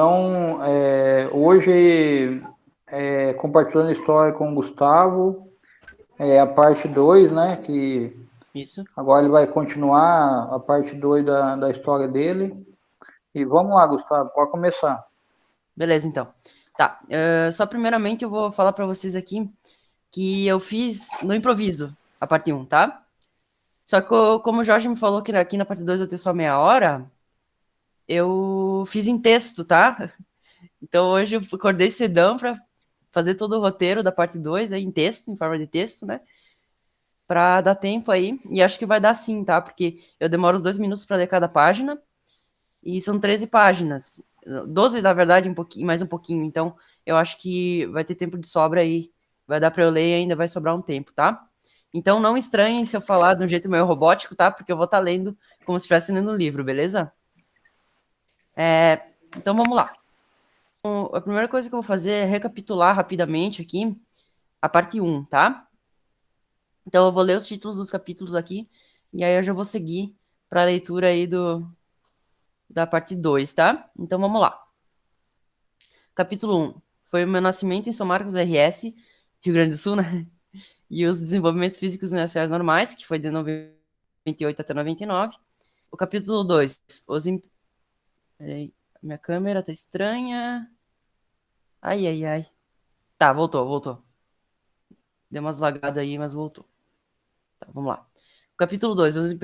Então, hoje, compartilhando a história com o Gustavo, a parte 2, né? Que Isso. agora ele vai continuar a parte 2 da história dele. E vamos lá, Gustavo, pode começar. Beleza, então. Tá. Só primeiramente eu vou falar pra vocês aqui que eu fiz no improviso a parte um, tá? Só que como o Jorge me falou que aqui na parte 2 eu tenho só meia hora, eu fiz em texto, tá? Então hoje eu acordei cedão pra fazer todo o roteiro da parte 2 aí em texto, em forma de texto, né? Pra dar tempo aí. E acho que vai dar sim, tá? Porque eu demoro uns 2 minutos pra ler cada página. E são 13 páginas. 12, na verdade, um pouquinho, mais um pouquinho. Então, eu acho que vai ter tempo de sobra aí. Vai dar para eu ler e ainda vai sobrar um tempo, tá? Então, não estranhem se eu falar de um jeito meio robótico, tá? Porque eu vou estar lendo como se estivesse lendo o livro, beleza? Então, vamos lá. A primeira coisa que eu vou fazer é recapitular rapidamente aqui a parte um, tá? Então, eu vou ler os títulos dos capítulos aqui e aí eu já vou seguir para a leitura aí da parte 2, tá? Então, vamos lá. Capítulo 1. Foi o meu nascimento em São Marcos RS, Rio Grande do Sul, né? E os desenvolvimentos físicos iniciais normais, que foi de 98 até 99. O capítulo 2. Peraí, minha câmera tá estranha. Ai, ai, ai. Tá, voltou. Deu umas lagadas aí, mas voltou. Tá, vamos lá. O capítulo 2. Os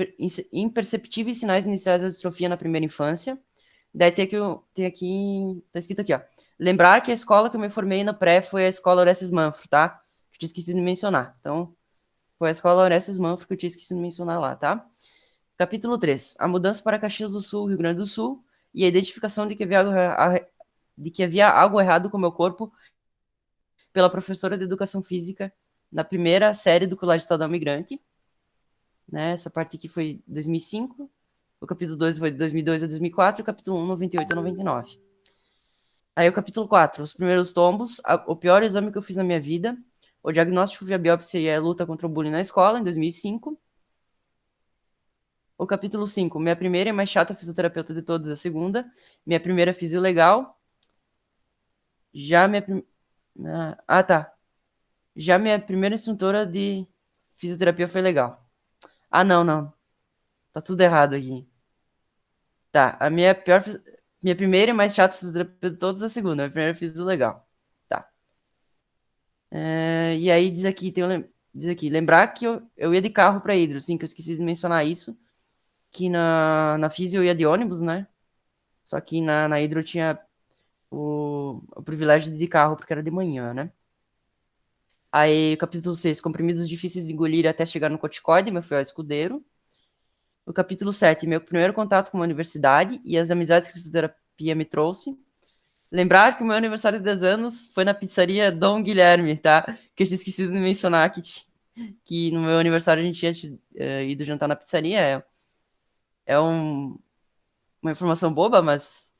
imperceptíveis sinais iniciais da distrofia na primeira infância. Daí tem aqui, tá escrito aqui, ó. Lembrar que a escola que eu me formei no pré foi a escola Orestes Manfro, tá? Eu tinha esquecido de mencionar. Então, foi a escola Orestes Manfro que eu tinha esquecido de mencionar lá, tá? Capítulo 3. A mudança para Caxias do Sul, Rio Grande do Sul, e a identificação de que havia algo errado com o meu corpo pela professora de educação física na primeira série do Colégio Estadual Migrante. Né? Essa parte aqui foi 2005. O capítulo 2 foi de 2002 a 2004 e o capítulo 1, 98 a 99. Aí o capítulo 4, os primeiros tombos, o pior exame que eu fiz na minha vida, o diagnóstico via biópsia e a luta contra o bullying na escola, em 2005. O capítulo 5, minha primeira e mais chata fisioterapeuta de todas, a segunda. Minha primeira fisio legal. Já minha... tá. Já minha primeira instrutora de fisioterapia foi legal. Ah, não. Tá tudo errado aqui. Tá, minha primeira e mais chata fisioterapeuta de todas, a segunda. Minha primeira fisio legal. Tá. E aí diz aqui, lembrar que eu ia de carro para Hidro, sim, que eu esqueci de mencionar isso, que na Físio eu ia de ônibus, né? Só que na Hidro eu tinha o privilégio de ir de carro, porque era de manhã, né? Aí, capítulo 6, comprimidos difíceis de engolir até chegar no corticoide, meu fiel escudeiro. O capítulo 7, meu primeiro contato com a universidade e as amizades que a fisioterapia me trouxe. Lembrar que o meu aniversário de 10 anos foi na pizzaria Dom Guilherme, tá? Que eu tinha esquecido de mencionar que no meu aniversário a gente tinha ido jantar na pizzaria. É uma informação boba, mas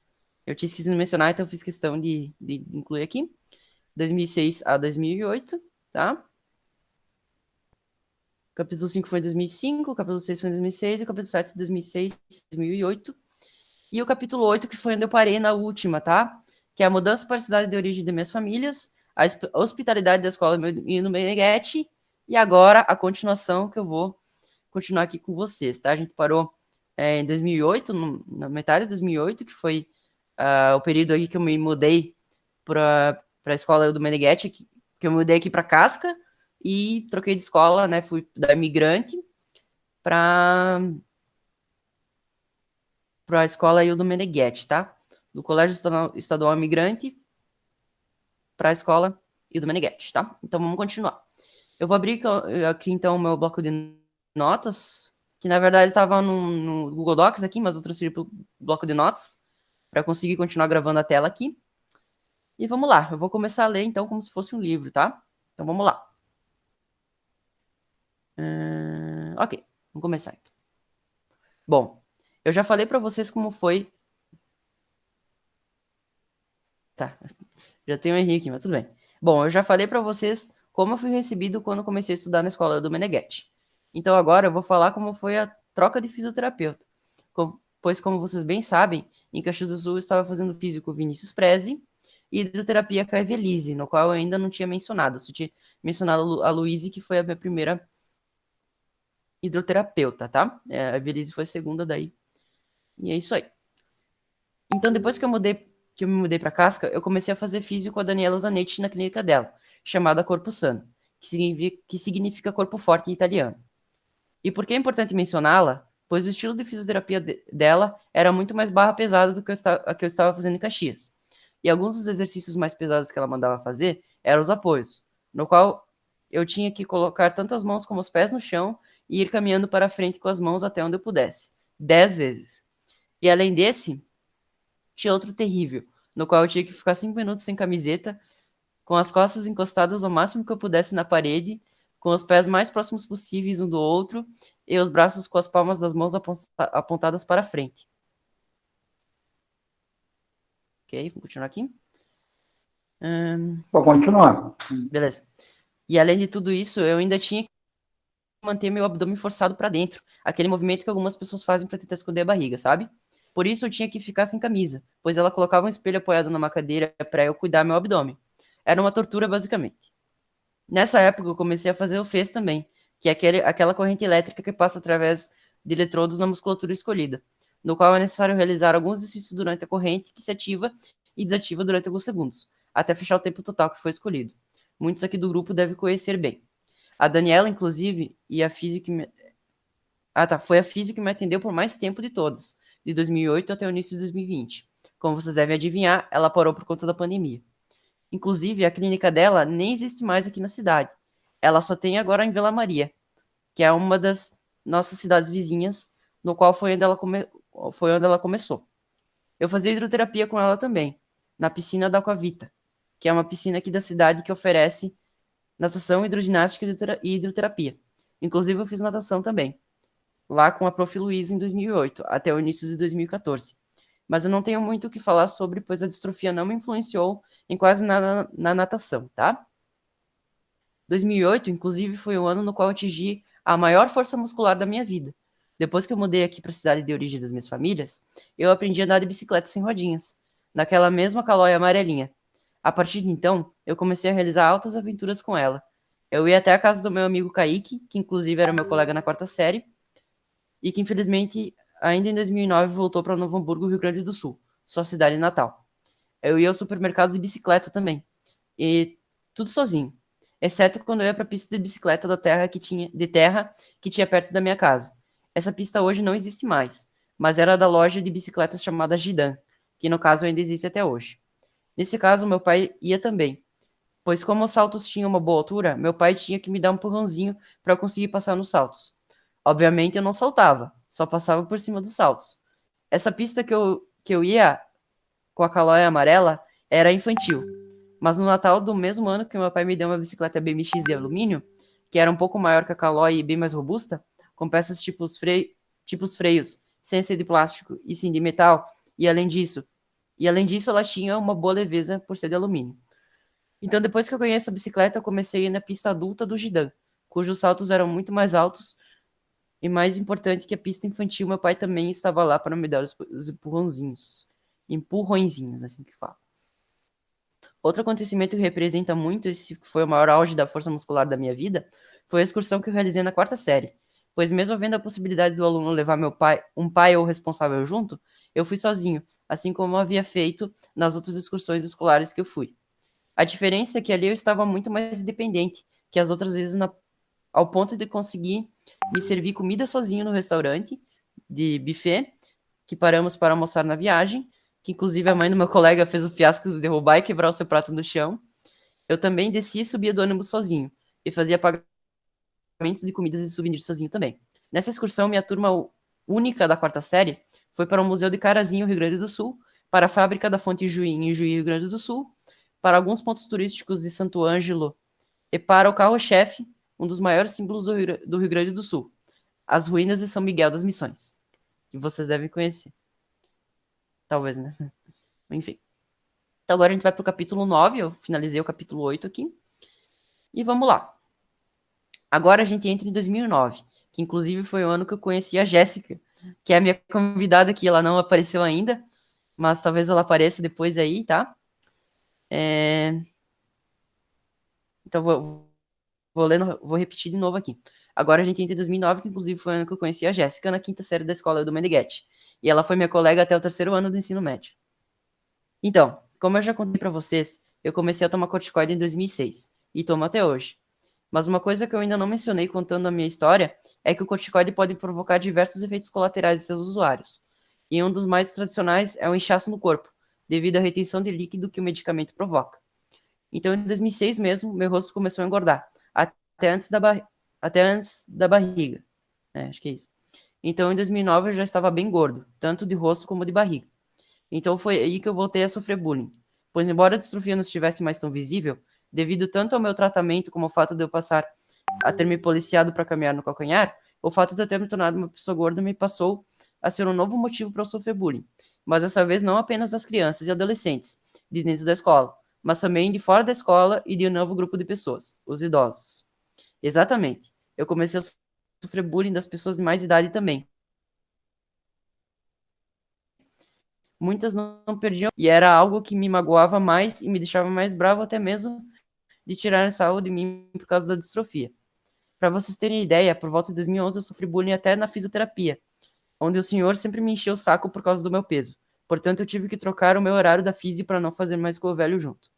eu tinha esquecido de mencionar, então eu fiz questão de incluir aqui. 2006 a 2008, tá? O capítulo 5 foi em 2005, o capítulo 6 foi em 2006, e o capítulo 7 2006, 2008. E o capítulo 8, que foi onde eu parei na última, tá? Que é a mudança para a cidade de origem de minhas famílias, a hospitalidade da escola e no Meneghetti, e agora a continuação que eu vou continuar aqui com vocês, tá? A gente parou em 2008, na metade de 2008, que foi o período aí que eu me mudei para a escola do Meneghetti, que eu mudei aqui para Casca e troquei de escola, né? Fui da imigrante para a escola aí do Meneghetti, tá? Do Colégio Estadual Imigrante para a escola e do Meneghetti, tá? Então vamos continuar. Eu vou abrir aqui então o meu bloco de notas, que na verdade estava no Google Docs aqui, mas eu transferi para o bloco de notas para conseguir continuar gravando a tela aqui. E vamos lá, eu vou começar a ler então como se fosse um livro, tá? Então vamos lá. Ok, vamos começar então. Bom, eu já falei para vocês como foi. Tá, já tem um Henrique, mas tudo bem. Bom, eu já falei para vocês como eu fui recebido quando comecei a estudar na escola do Meneghetti. Então agora eu vou falar como foi a troca de fisioterapeuta. Pois, como vocês bem sabem, Em Caxias do Sul, eu estava fazendo físico com o Vinícius Prezi e hidroterapia com a Evelise, no qual eu ainda não tinha mencionado. Eu só tinha mencionado a Luíse, que foi a minha primeira hidroterapeuta, tá? A Evelise foi a segunda daí. E é isso aí. Então, depois que eu me mudei para Casca, eu comecei a fazer físico com a Daniela Zanetti na clínica dela, chamada Corpo Sano, que significa corpo forte em italiano. E por que é importante mencioná-la? Pois o estilo de fisioterapia dela era muito mais barra pesada do que a que eu estava fazendo em Caxias. E alguns dos exercícios mais pesados que ela mandava fazer eram os apoios, no qual eu tinha que colocar tanto as mãos como os pés no chão e ir caminhando para frente com as mãos até onde eu pudesse. 10 vezes. E além desse, tinha outro terrível, no qual eu tinha que ficar 5 minutos sem camiseta, com as costas encostadas ao máximo que eu pudesse na parede, com os pés mais próximos possíveis um do outro e os braços com as palmas das mãos apontadas para frente. Ok, vamos continuar aqui. Vou continuar. Beleza. E além de tudo isso, eu ainda tinha que manter meu abdômen forçado para dentro, aquele movimento que algumas pessoas fazem para tentar esconder a barriga, sabe? Por isso eu tinha que ficar sem camisa, pois ela colocava um espelho apoiado numa cadeira para eu cuidar meu abdômen. Era uma tortura, basicamente. Nessa época eu comecei a fazer o FES também, que é aquela corrente elétrica que passa através de eletrodos na musculatura escolhida, no qual é necessário realizar alguns exercícios durante a corrente que se ativa e desativa durante alguns segundos, até fechar o tempo total que foi escolhido. Muitos aqui do grupo devem conhecer bem. A Daniela, inclusive, e a física foi a física que me atendeu por mais tempo de todas, de 2008 até o início de 2020. Como vocês devem adivinhar, ela parou por conta da pandemia. Inclusive, a clínica dela nem existe mais aqui na cidade. Ela só tem agora em Vila Maria, que é uma das nossas cidades vizinhas, no qual foi onde ela começou. Eu fazia hidroterapia com ela também, na piscina da Aquavita, que é uma piscina aqui da cidade que oferece natação, hidroginástica e hidroterapia. Inclusive, eu fiz natação também, lá com a Prof. Luiz em 2008, até o início de 2014. Mas eu não tenho muito o que falar sobre, pois a distrofia não me influenciou em quase nada na natação, tá? 2008, inclusive, foi o ano no qual eu atingi a maior força muscular da minha vida. Depois que eu mudei aqui para a cidade de origem das minhas famílias, eu aprendi a andar de bicicleta sem rodinhas, naquela mesma Calói amarelinha. A partir de então, eu comecei a realizar altas aventuras com ela. Eu ia até a casa do meu amigo Kaique, que inclusive era meu colega na quarta série, e que infelizmente, ainda em 2009, voltou para Novo Hamburgo, Rio Grande do Sul, sua cidade natal. Eu ia ao supermercado de bicicleta também, e tudo sozinho, exceto quando eu ia para a pista de bicicleta de terra que tinha perto da minha casa. Essa pista hoje não existe mais, mas era da loja de bicicletas chamada Gidan, que no caso ainda existe até hoje. Nesse caso, meu pai ia também, pois como os saltos tinham uma boa altura, meu pai tinha que me dar um empurrãozinho para eu conseguir passar nos saltos. Obviamente eu não saltava, só passava por cima dos saltos. Essa pista que eu ia com a Calói amarela era infantil, mas no Natal do mesmo ano que meu pai me deu uma bicicleta BMX de alumínio, que era um pouco maior que a Calói e bem mais robusta, com peças tipos freios, sem ser de plástico e sim de metal, e além disso ela tinha uma boa leveza por ser de alumínio. Então depois que eu ganhei essa bicicleta, eu comecei a ir na pista adulta do Gidan, cujos saltos eram muito mais altos. E mais importante que a pista infantil, meu pai também estava lá para me dar os empurrãozinhos. Empurrõezinhos, assim que fala. Outro acontecimento que representa muito esse que foi o maior auge da força muscular da minha vida foi a excursão que eu realizei na quarta série. Pois mesmo havendo a possibilidade do aluno levar um pai ou responsável junto, eu fui sozinho, assim como eu havia feito nas outras excursões escolares que eu fui. A diferença é que ali eu estava muito mais independente que as outras vezes ao ponto de conseguir me servir comida sozinho no restaurante de buffet, que paramos para almoçar na viagem, que inclusive a mãe do meu colega fez o fiasco de derrubar e quebrar o seu prato no chão. Eu também descia e subia do ônibus sozinho, e fazia pagamentos de comidas e souvenirs sozinho também. Nessa excursão, minha turma única da quarta série foi para o Museu de Carazinho, Rio Grande do Sul, para a Fábrica da Fonte Juí, em Juí, Rio Grande do Sul, para alguns pontos turísticos de Santo Ângelo e para o carro-chefe, um dos maiores símbolos do Rio Grande do Sul, as ruínas de São Miguel das Missões, que vocês devem conhecer. Talvez, né? Enfim. Então agora a gente vai para o capítulo 9, eu finalizei o capítulo 8 aqui. E vamos lá. Agora a gente entra em 2009, que inclusive foi o ano que eu conheci a Jéssica, que é a minha convidada aqui, ela não apareceu ainda, mas talvez ela apareça depois aí, tá? Então, vou repetir de novo aqui. Agora a gente entra em 2009, que inclusive foi o ano que eu conheci a Jéssica, na quinta série da escola do Meneghetti. E ela foi minha colega até o terceiro ano do ensino médio. Então, como eu já contei pra vocês, eu comecei a tomar corticoide em 2006 e tomo até hoje. Mas uma coisa que eu ainda não mencionei contando a minha história é que o corticoide pode provocar diversos efeitos colaterais em seus usuários. E um dos mais tradicionais é o inchaço no corpo, devido à retenção de líquido que o medicamento provoca. Então, em 2006 mesmo, meu rosto começou a engordar, até antes da barriga. Acho que é isso. Então, em 2009 eu já estava bem gordo, tanto de rosto como de barriga. Então foi aí que eu voltei a sofrer bullying. Pois embora a distrofia não estivesse mais tão visível, devido tanto ao meu tratamento como ao fato de eu passar a ter me policiado para caminhar no calcanhar, o fato de eu ter me tornado uma pessoa gorda me passou a ser um novo motivo para eu sofrer bullying. Mas dessa vez não apenas das crianças e adolescentes, de dentro da escola, mas também de fora da escola e de um novo grupo de pessoas, os idosos. Exatamente. Eu comecei a sofrer bullying das pessoas de mais idade também. Muitas não perdiam e era algo que me magoava mais e me deixava mais bravo até mesmo de tirar sarro de mim por causa da distrofia. Para vocês terem ideia, por volta de 2011 eu sofri bullying até na fisioterapia, onde o senhor sempre me encheu o saco por causa do meu peso. Portanto, eu tive que trocar o meu horário da fisio para não fazer mais com o velho junto.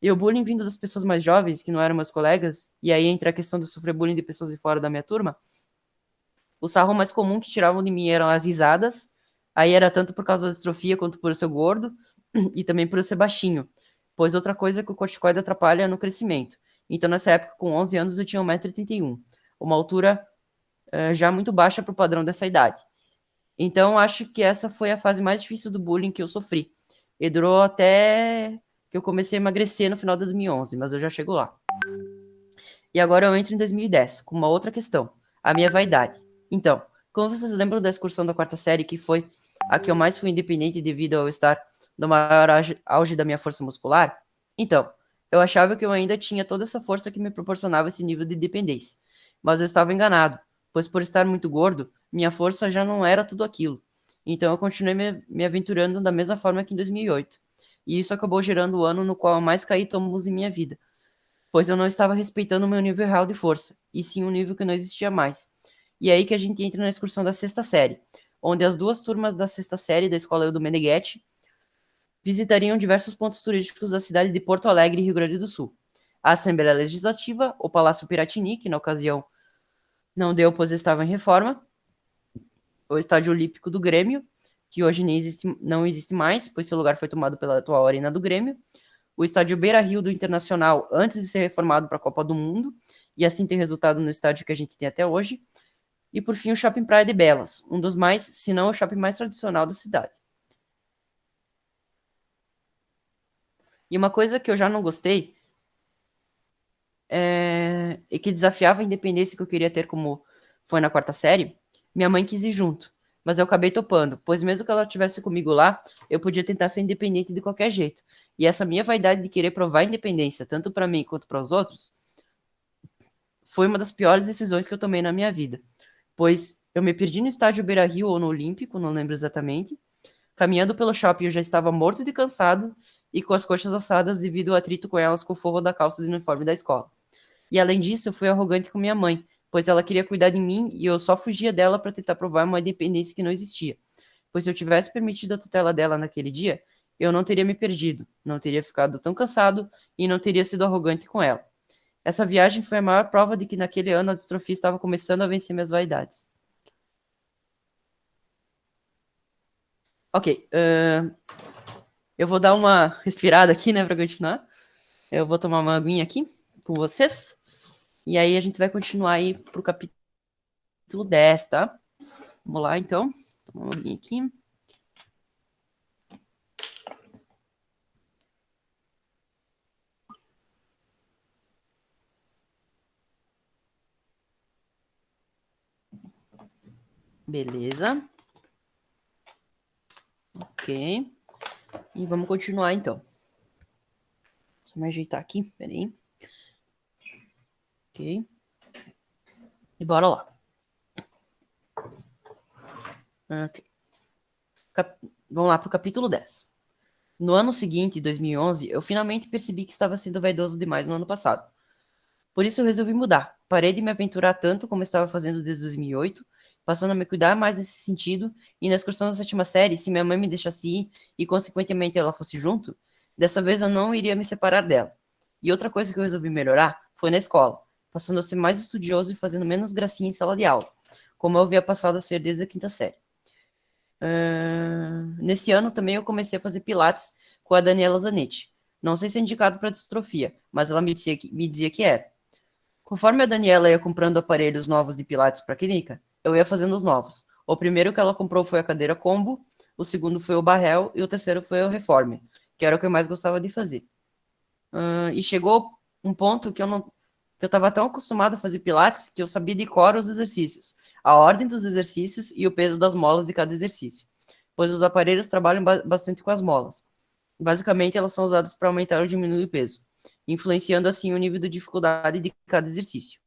E o bullying vindo das pessoas mais jovens, que não eram meus colegas, e aí entra a questão de sofrer bullying de pessoas de fora da minha turma, o sarro mais comum que tiravam de mim eram as risadas, aí era tanto por causa da distrofia quanto por eu ser gordo, e também por eu ser baixinho, pois outra coisa é que o corticoide atrapalha no crescimento. Então, nessa época, com 11 anos, eu tinha 1,81 m, uma altura já muito baixa para o padrão dessa idade. Então, acho que essa foi a fase mais difícil do bullying que eu sofri. E durou até que eu comecei a emagrecer no final de 2011, mas eu já chego lá. E agora eu entro em 2010, com uma outra questão, a minha vaidade. Então, como vocês lembram da excursão da quarta série, que foi a que eu mais fui independente devido ao estar no maior auge da minha força muscular? Então, eu achava que eu ainda tinha toda essa força que me proporcionava esse nível de dependência. Mas eu estava enganado, pois por estar muito gordo, minha força já não era tudo aquilo. Então eu continuei me aventurando da mesma forma que em 2008. E isso acabou gerando o ano no qual eu mais caí tombos em minha vida, pois eu não estava respeitando o meu nível real de força, e sim um nível que não existia mais. E é aí que a gente entra na excursão da sexta série, onde as duas turmas da sexta série da escola do Meneghetti visitariam diversos pontos turísticos da cidade de Porto Alegre, Rio Grande do Sul. A Assembleia Legislativa, o Palácio Piratini, que na ocasião não deu, pois estava em reforma, o Estádio Olímpico do Grêmio, que hoje não existe mais, pois seu lugar foi tomado pela atual Arena do Grêmio, o estádio Beira-Rio do Internacional antes de ser reformado para a Copa do Mundo, e assim ter resultado no estádio que a gente tem até hoje, e por fim o Shopping Praia de Belas, um dos mais, se não o shopping mais tradicional da cidade. E uma coisa que eu já não gostei e que desafiava a independência que eu queria ter como foi na quarta série, minha mãe quis ir junto, mas eu acabei topando, pois mesmo que ela estivesse comigo lá, eu podia tentar ser independente de qualquer jeito. E essa minha vaidade de querer provar a independência, tanto para mim quanto para os outros, foi uma das piores decisões que eu tomei na minha vida, pois eu me perdi no estádio Beira-Rio ou no Olímpico, não lembro exatamente. Caminhando pelo shopping, eu já estava morto de cansado e com as coxas assadas devido ao atrito com elas com o forro da calça do uniforme da escola. E além disso, eu fui arrogante com minha mãe, pois ela queria cuidar de mim e eu só fugia dela para tentar provar uma independência que não existia. Pois se eu tivesse permitido a tutela dela naquele dia, eu não teria me perdido, não teria ficado tão cansado e não teria sido arrogante com ela. Essa viagem foi a maior prova de que naquele ano a distrofia estava começando a vencer minhas vaidades. Ok, eu vou dar uma respirada aqui, né, para continuar. Eu vou tomar uma aguinha aqui com vocês. E aí a gente vai continuar aí pro capítulo 10, tá? Vamos lá, então. Tomar uma aguinha aqui. Beleza. Ok. E vamos continuar, então. Só me ajeitar aqui, peraí. Ok. E bora lá. Ok. Vamos lá para o capítulo 10. No ano seguinte, 2011, eu finalmente percebi que estava sendo vaidoso demais no ano passado. Por isso eu resolvi mudar. Parei de me aventurar tanto como estava fazendo desde 2008, passando a me cuidar mais nesse sentido, e na excursão da sétima série, se minha mãe me deixasse ir e consequentemente ela fosse junto, dessa vez eu não iria me separar dela. E outra coisa que eu resolvi melhorar foi na escola, passando a ser mais estudioso e fazendo menos gracinha em sala de aula, como eu havia passado a ser desde a quinta série. Nesse ano também eu comecei a fazer pilates com a Daniela Zanetti. Não sei se é indicado para distrofia, mas ela me dizia que era. Conforme a Daniela ia comprando aparelhos novos de pilates para a clínica, eu ia fazendo os novos. O primeiro que ela comprou foi a cadeira combo, o segundo foi o barrel e o terceiro foi o reformer, que era o que eu mais gostava de fazer. E chegou um ponto que eu estava tão acostumado a fazer pilates que eu sabia de cor os exercícios, a ordem dos exercícios e o peso das molas de cada exercício, pois os aparelhos trabalham bastante com as molas. Basicamente, elas são usadas para aumentar ou diminuir o peso, influenciando assim o nível de dificuldade de cada exercício.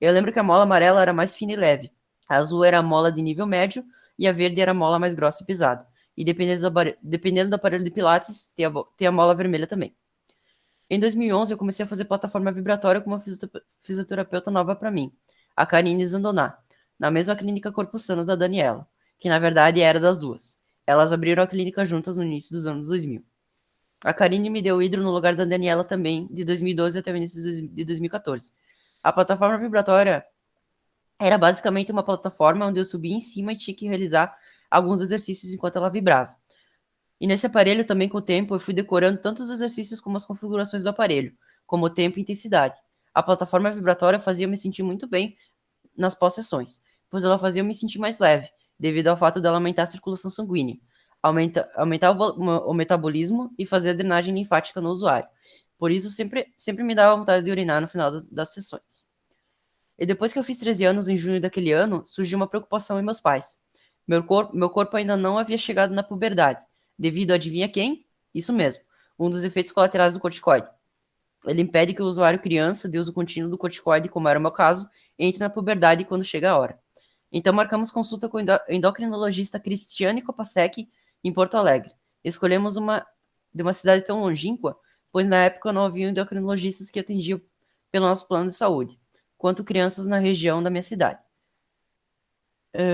Eu lembro que a mola amarela era mais fina e leve, a azul era a mola de nível médio e a verde era a mola mais grossa e pesada. E dependendo do aparelho de pilates, tem a mola vermelha também. Em 2011, eu comecei a fazer plataforma vibratória com uma fisioterapeuta nova para mim, a Karine Zandoná, na mesma clínica Corpo Sano da Daniela, que na verdade era das duas. Elas abriram a clínica juntas no início dos anos 2000. A Karine me deu o hidro no lugar da Daniela também, de 2012 até o início de 2014. A plataforma vibratória era basicamente uma plataforma onde eu subia em cima e tinha que realizar alguns exercícios enquanto ela vibrava. E nesse aparelho também, com o tempo, eu fui decorando tanto os exercícios como as configurações do aparelho, como o tempo e intensidade. A plataforma vibratória fazia eu me sentir muito bem nas pós-sessões, pois ela fazia eu me sentir mais leve, devido ao fato dela aumentar a circulação sanguínea, aumentar o metabolismo e fazer a drenagem linfática no usuário. Por isso, sempre me dava vontade de urinar no final das sessões. E depois que eu fiz 13 anos, em junho daquele ano, surgiu uma preocupação em meus pais. Meu corpo ainda não havia chegado na puberdade, devido a adivinha quem? Isso mesmo, um dos efeitos colaterais do corticoide. Ele impede que o usuário criança de uso contínuo do corticoide, como era o meu caso, entre na puberdade quando chega a hora. Então marcamos consulta com o endocrinologista Cristiane Kopasek em Porto Alegre. Escolhemos de uma cidade tão longínqua, pois na época não havia endocrinologistas que atendiam pelo nosso plano de saúde, quanto crianças na região da minha cidade.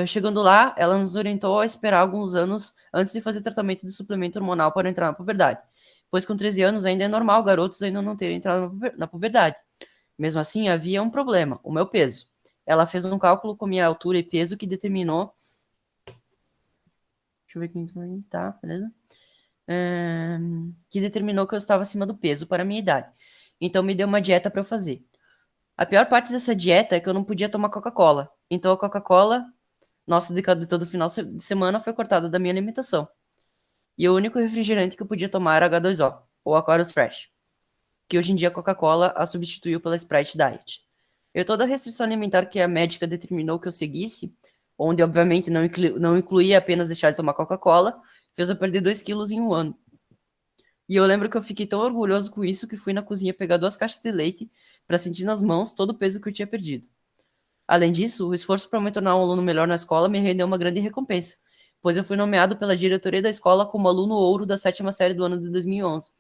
Chegando lá, ela nos orientou a esperar alguns anos antes de fazer tratamento de suplemento hormonal para entrar na puberdade, pois com 13 anos ainda é normal garotos ainda não terem entrado na puberdade. Mesmo assim, havia um problema, o meu peso. Ela fez um cálculo com minha altura e peso que determinou... Deixa eu ver aqui, tá, beleza? Que determinou que eu estava acima do peso para a minha idade. Então me deu uma dieta para eu fazer. A pior parte dessa dieta é que eu não podia tomar Coca-Cola. Então a Coca-Cola, nossa, de todo final de semana, foi cortada da minha alimentação. E o único refrigerante que eu podia tomar era H2O, ou Aquarius Fresh, que hoje em dia a Coca-Cola a substituiu pela Sprite Diet. Eu toda a restrição alimentar que a médica determinou que eu seguisse, onde obviamente não incluía apenas deixar de tomar Coca-Cola, fez eu perder 2 quilos em um ano. E eu lembro que eu fiquei tão orgulhoso com isso que fui na cozinha pegar 2 caixas de leite para sentir nas mãos todo o peso que eu tinha perdido. Além disso, o esforço para me tornar um aluno melhor na escola me rendeu uma grande recompensa, pois eu fui nomeado pela diretoria da escola como aluno ouro da 7ª série do ano de 2011,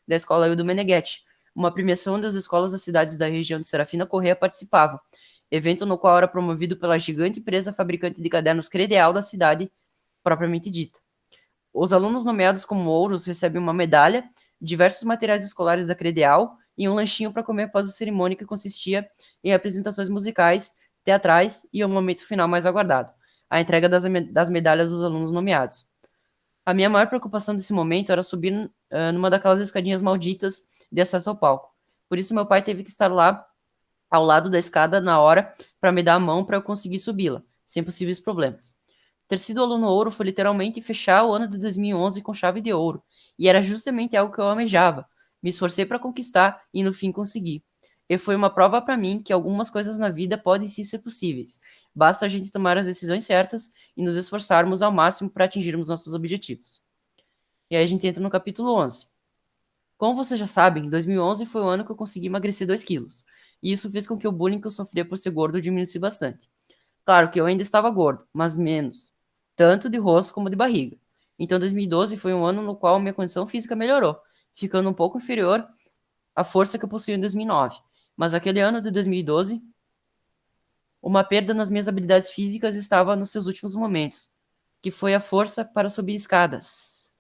da escola Hildo Meneghetti, uma premiação onde as escolas das cidades da região de Serafina Corrêa participavam, evento no qual era promovido pela gigante empresa fabricante de cadernos Credeal da cidade propriamente dita. Os alunos nomeados como ouros recebem uma medalha, diversos materiais escolares da Credeal e um lanchinho para comer após a cerimônia que consistia em apresentações musicais, teatrais e o momento final mais aguardado, a entrega das medalhas dos alunos nomeados. A minha maior preocupação desse momento era subir numa daquelas escadinhas malditas de acesso ao palco. Por isso meu pai teve que estar lá ao lado da escada na hora para me dar a mão para eu conseguir subi-la, sem possíveis problemas. Ter sido aluno ouro foi literalmente fechar o ano de 2011 com chave de ouro, e era justamente algo que eu almejava. Me esforcei para conquistar e no fim consegui. E foi uma prova para mim que algumas coisas na vida podem sim ser possíveis. Basta a gente tomar as decisões certas e nos esforçarmos ao máximo para atingirmos nossos objetivos. E aí a gente entra no capítulo 11. Como vocês já sabem, 2011 foi o ano que eu consegui emagrecer 2 quilos. E isso fez com que o bullying que eu sofria por ser gordo diminuísse bastante. Claro que eu ainda estava gordo, mas menos. Tanto de rosto como de barriga. Então 2012 foi um ano no qual minha condição física melhorou, ficando um pouco inferior à força que eu possuía em 2009. Mas aquele ano de 2012, uma perda nas minhas habilidades físicas estava nos seus últimos momentos, que foi a força para subir escadas.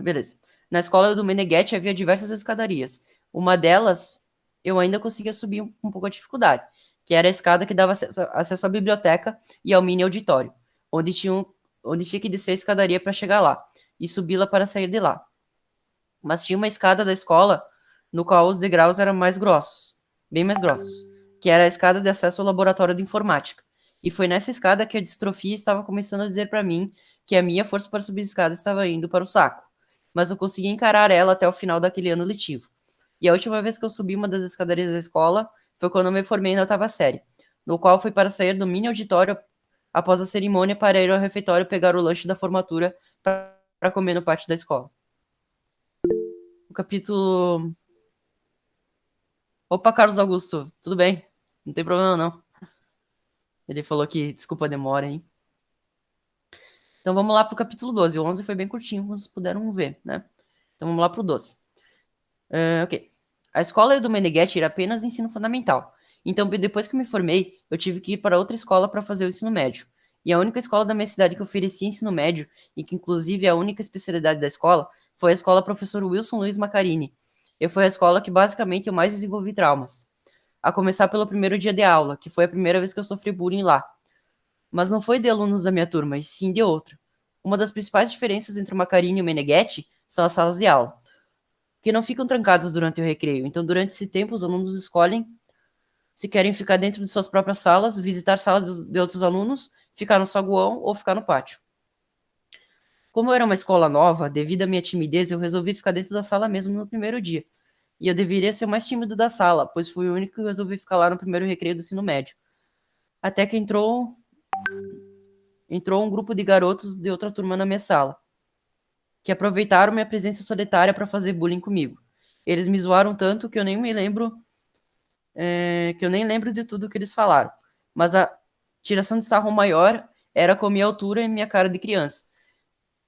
Beleza. Na escola do Meneghetti havia diversas escadarias. Uma delas eu ainda conseguia subir com um pouco de dificuldade, que era a escada que dava acesso à biblioteca e ao mini auditório, onde tinha que descer a escadaria para chegar lá e subi-la para sair de lá. Mas tinha uma escada da escola no qual os degraus eram mais grossos, bem mais grossos, que era a escada de acesso ao laboratório de informática. E foi nessa escada que a distrofia estava começando a dizer para mim que a minha força para subir a escada estava indo para o saco. Mas eu consegui encarar ela até o final daquele ano letivo. E a última vez que eu subi uma das escadarias da escola foi quando eu me formei na oitava série, no qual foi para sair do mini auditório após a cerimônia para ir ao refeitório pegar o lanche da formatura para comer no pátio da escola. O capítulo... Opa, Carlos Augusto, tudo bem? Não tem problema, não. Ele falou que desculpa a demora, hein? Então vamos lá pro capítulo 12. O 11 foi bem curtinho, como vocês puderam ver, né? Então vamos lá pro 12. Ok. A escola do Meneghetti era apenas ensino fundamental. Então, depois que me formei, eu tive que ir para outra escola para fazer o ensino médio. E a única escola da minha cidade que oferecia ensino médio, e que inclusive é a única especialidade da escola, foi a escola Professor Wilson Luiz Macarini. E foi a escola que basicamente eu mais desenvolvi traumas. A começar pelo primeiro dia de aula, que foi a primeira vez que eu sofri bullying lá. Mas não foi de alunos da minha turma, e sim de outra. Uma das principais diferenças entre o Macarini e o Meneghetti são as salas de aula, que não ficam trancadas durante o recreio. Então, durante esse tempo, os alunos escolhem se querem ficar dentro de suas próprias salas, visitar salas de outros alunos, ficar no saguão ou ficar no pátio. Como eu era uma escola nova, devido à minha timidez, eu resolvi ficar dentro da sala mesmo no primeiro dia. E eu deveria ser o mais tímido da sala, pois fui o único que resolvi ficar lá no primeiro recreio do ensino médio. Até que entrou um grupo de garotos de outra turma na minha sala, que aproveitaram minha presença solitária para fazer bullying comigo. Eles me zoaram tanto que eu nem lembro de tudo que eles falaram. Mas a tiração de sarro maior era com minha altura e minha cara de criança.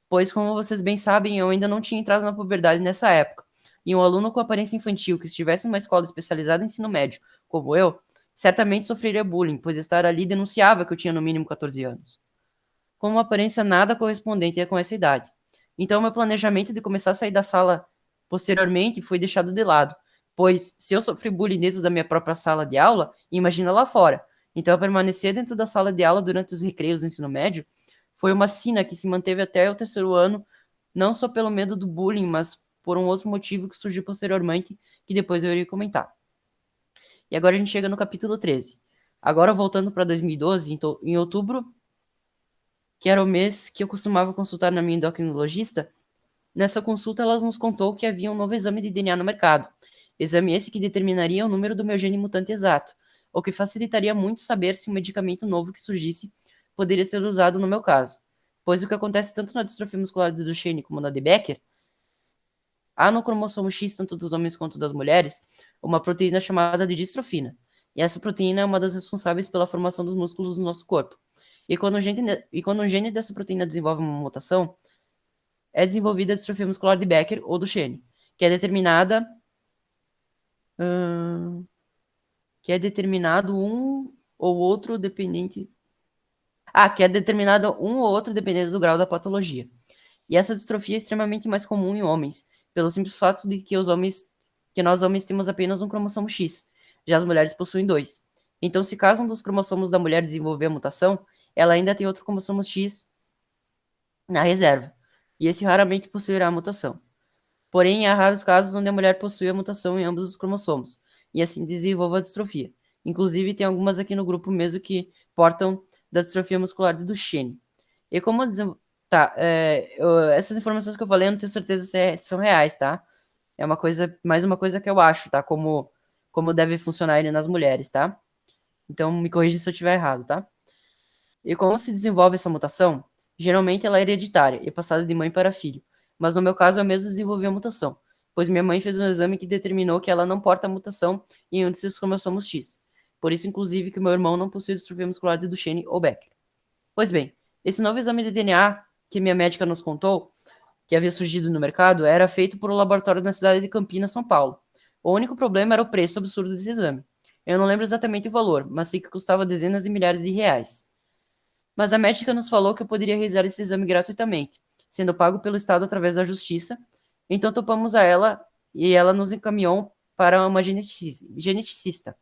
Pois, como vocês bem sabem, eu ainda não tinha entrado na puberdade nessa época. E um aluno com aparência infantil que estivesse em uma escola especializada em ensino médio, como eu, certamente sofreria bullying, pois estar ali denunciava que eu tinha no mínimo 14 anos. Com uma aparência nada correspondente com essa idade. Então, meu planejamento de começar a sair da sala posteriormente foi deixado de lado, pois se eu sofri bullying dentro da minha própria sala de aula, imagina lá fora. Então, eu permanecer dentro da sala de aula durante os recreios do ensino médio foi uma sina que se manteve até o terceiro ano, não só pelo medo do bullying, mas por um outro motivo que surgiu posteriormente, que depois eu irei comentar. E agora a gente chega no capítulo 13. Agora, voltando para 2012, em outubro, que era o mês que eu costumava consultar na minha endocrinologista, nessa consulta ela nos contou que havia um novo exame de DNA no mercado. Exame esse que determinaria o número do meu gene mutante exato, o que facilitaria muito saber se um medicamento novo que surgisse poderia ser usado no meu caso. Pois o que acontece tanto na distrofia muscular de Duchenne como na de Becker, há no cromossomo X, tanto dos homens quanto das mulheres, uma proteína chamada de distrofina. E essa proteína é uma das responsáveis pela formação dos músculos no nosso corpo. E quando um gene dessa proteína desenvolve uma mutação, é desenvolvida a distrofia muscular de Becker ou Duchenne, que é determinado um ou outro dependente do grau da patologia. E essa distrofia é extremamente mais comum em homens, pelo simples fato de que nós homens temos apenas um cromossomo X, já as mulheres possuem dois. Então, se caso um dos cromossomos da mulher desenvolver a mutação, ela ainda tem outro cromossomo X na reserva, e esse raramente possuirá a mutação. Porém, há raros casos onde a mulher possui a mutação em ambos os cromossomos, e assim desenvolve a distrofia. Inclusive, tem algumas aqui no grupo mesmo que portam da distrofia muscular de Duchenne. E como essas informações que eu falei, eu não tenho certeza se são reais, tá? É mais uma coisa que eu acho, tá? Como deve funcionar ele nas mulheres, tá? Então, me corrija se eu estiver errado, tá? E como se desenvolve essa mutação? Geralmente ela é hereditária e passada de mãe para filho. Mas no meu caso eu mesmo desenvolvi a mutação, pois minha mãe fez um exame que determinou que ela não porta a mutação em um de seus cromossomos X. Por isso, inclusive, que meu irmão não possui distrofia muscular de Duchenne ou Becker. Pois bem, Esse novo exame de DNA que minha médica nos contou, que havia surgido no mercado, era feito por um laboratório na cidade de Campinas, São Paulo. O único problema era o preço absurdo desse exame. Eu não lembro exatamente o valor, mas sei que custava dezenas de milhares de reais. Mas a médica nos falou que eu poderia realizar esse exame gratuitamente, sendo pago pelo Estado através da Justiça. Então topamos a ela e ela nos encaminhou para uma geneticista,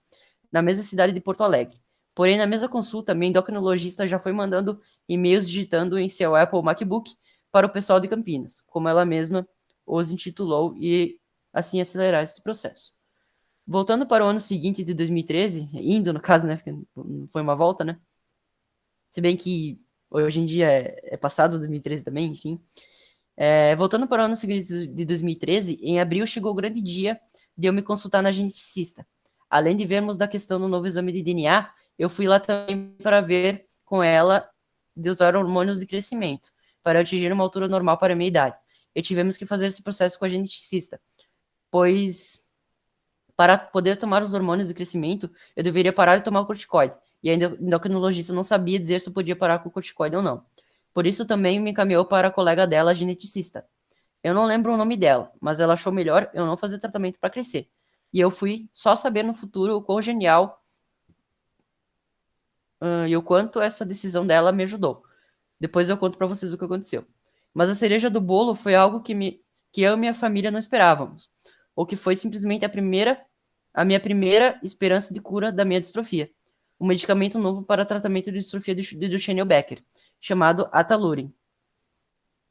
na mesma cidade de Porto Alegre. Porém, na mesma consulta, minha endocrinologista já foi mandando e-mails digitando em seu Apple MacBook para o pessoal de Campinas, como ela mesma os intitulou, e assim acelerar esse processo. Voltando para o ano seguinte de 2013, indo no caso, né, porque foi uma volta, né, se bem que hoje em dia é passado 2013 também, enfim. Voltando para o ano seguinte de 2013, em abril chegou o grande dia de eu me consultar na geneticista. Além de vermos da questão do novo exame de DNA, eu fui lá também para ver com ela de usar hormônios de crescimento, para atingir uma altura normal para a minha idade. E tivemos que fazer esse processo com a geneticista, pois para poder tomar os hormônios de crescimento, eu deveria parar de tomar o corticoide. E a endocrinologista não sabia dizer se eu podia parar com o corticoide ou não. Por isso também me encaminhou para a colega dela, a geneticista. Eu não lembro o nome dela, mas ela achou melhor eu não fazer tratamento para crescer. E eu fui só saber no futuro o quão genial e o quanto essa decisão dela me ajudou. Depois eu conto para vocês o que aconteceu. Mas a cereja do bolo foi algo que eu e minha família não esperávamos. Ou que foi simplesmente a minha primeira esperança de cura da minha distrofia. Um medicamento novo para tratamento de distrofia de Duchenne-Becker, chamado Ataluren,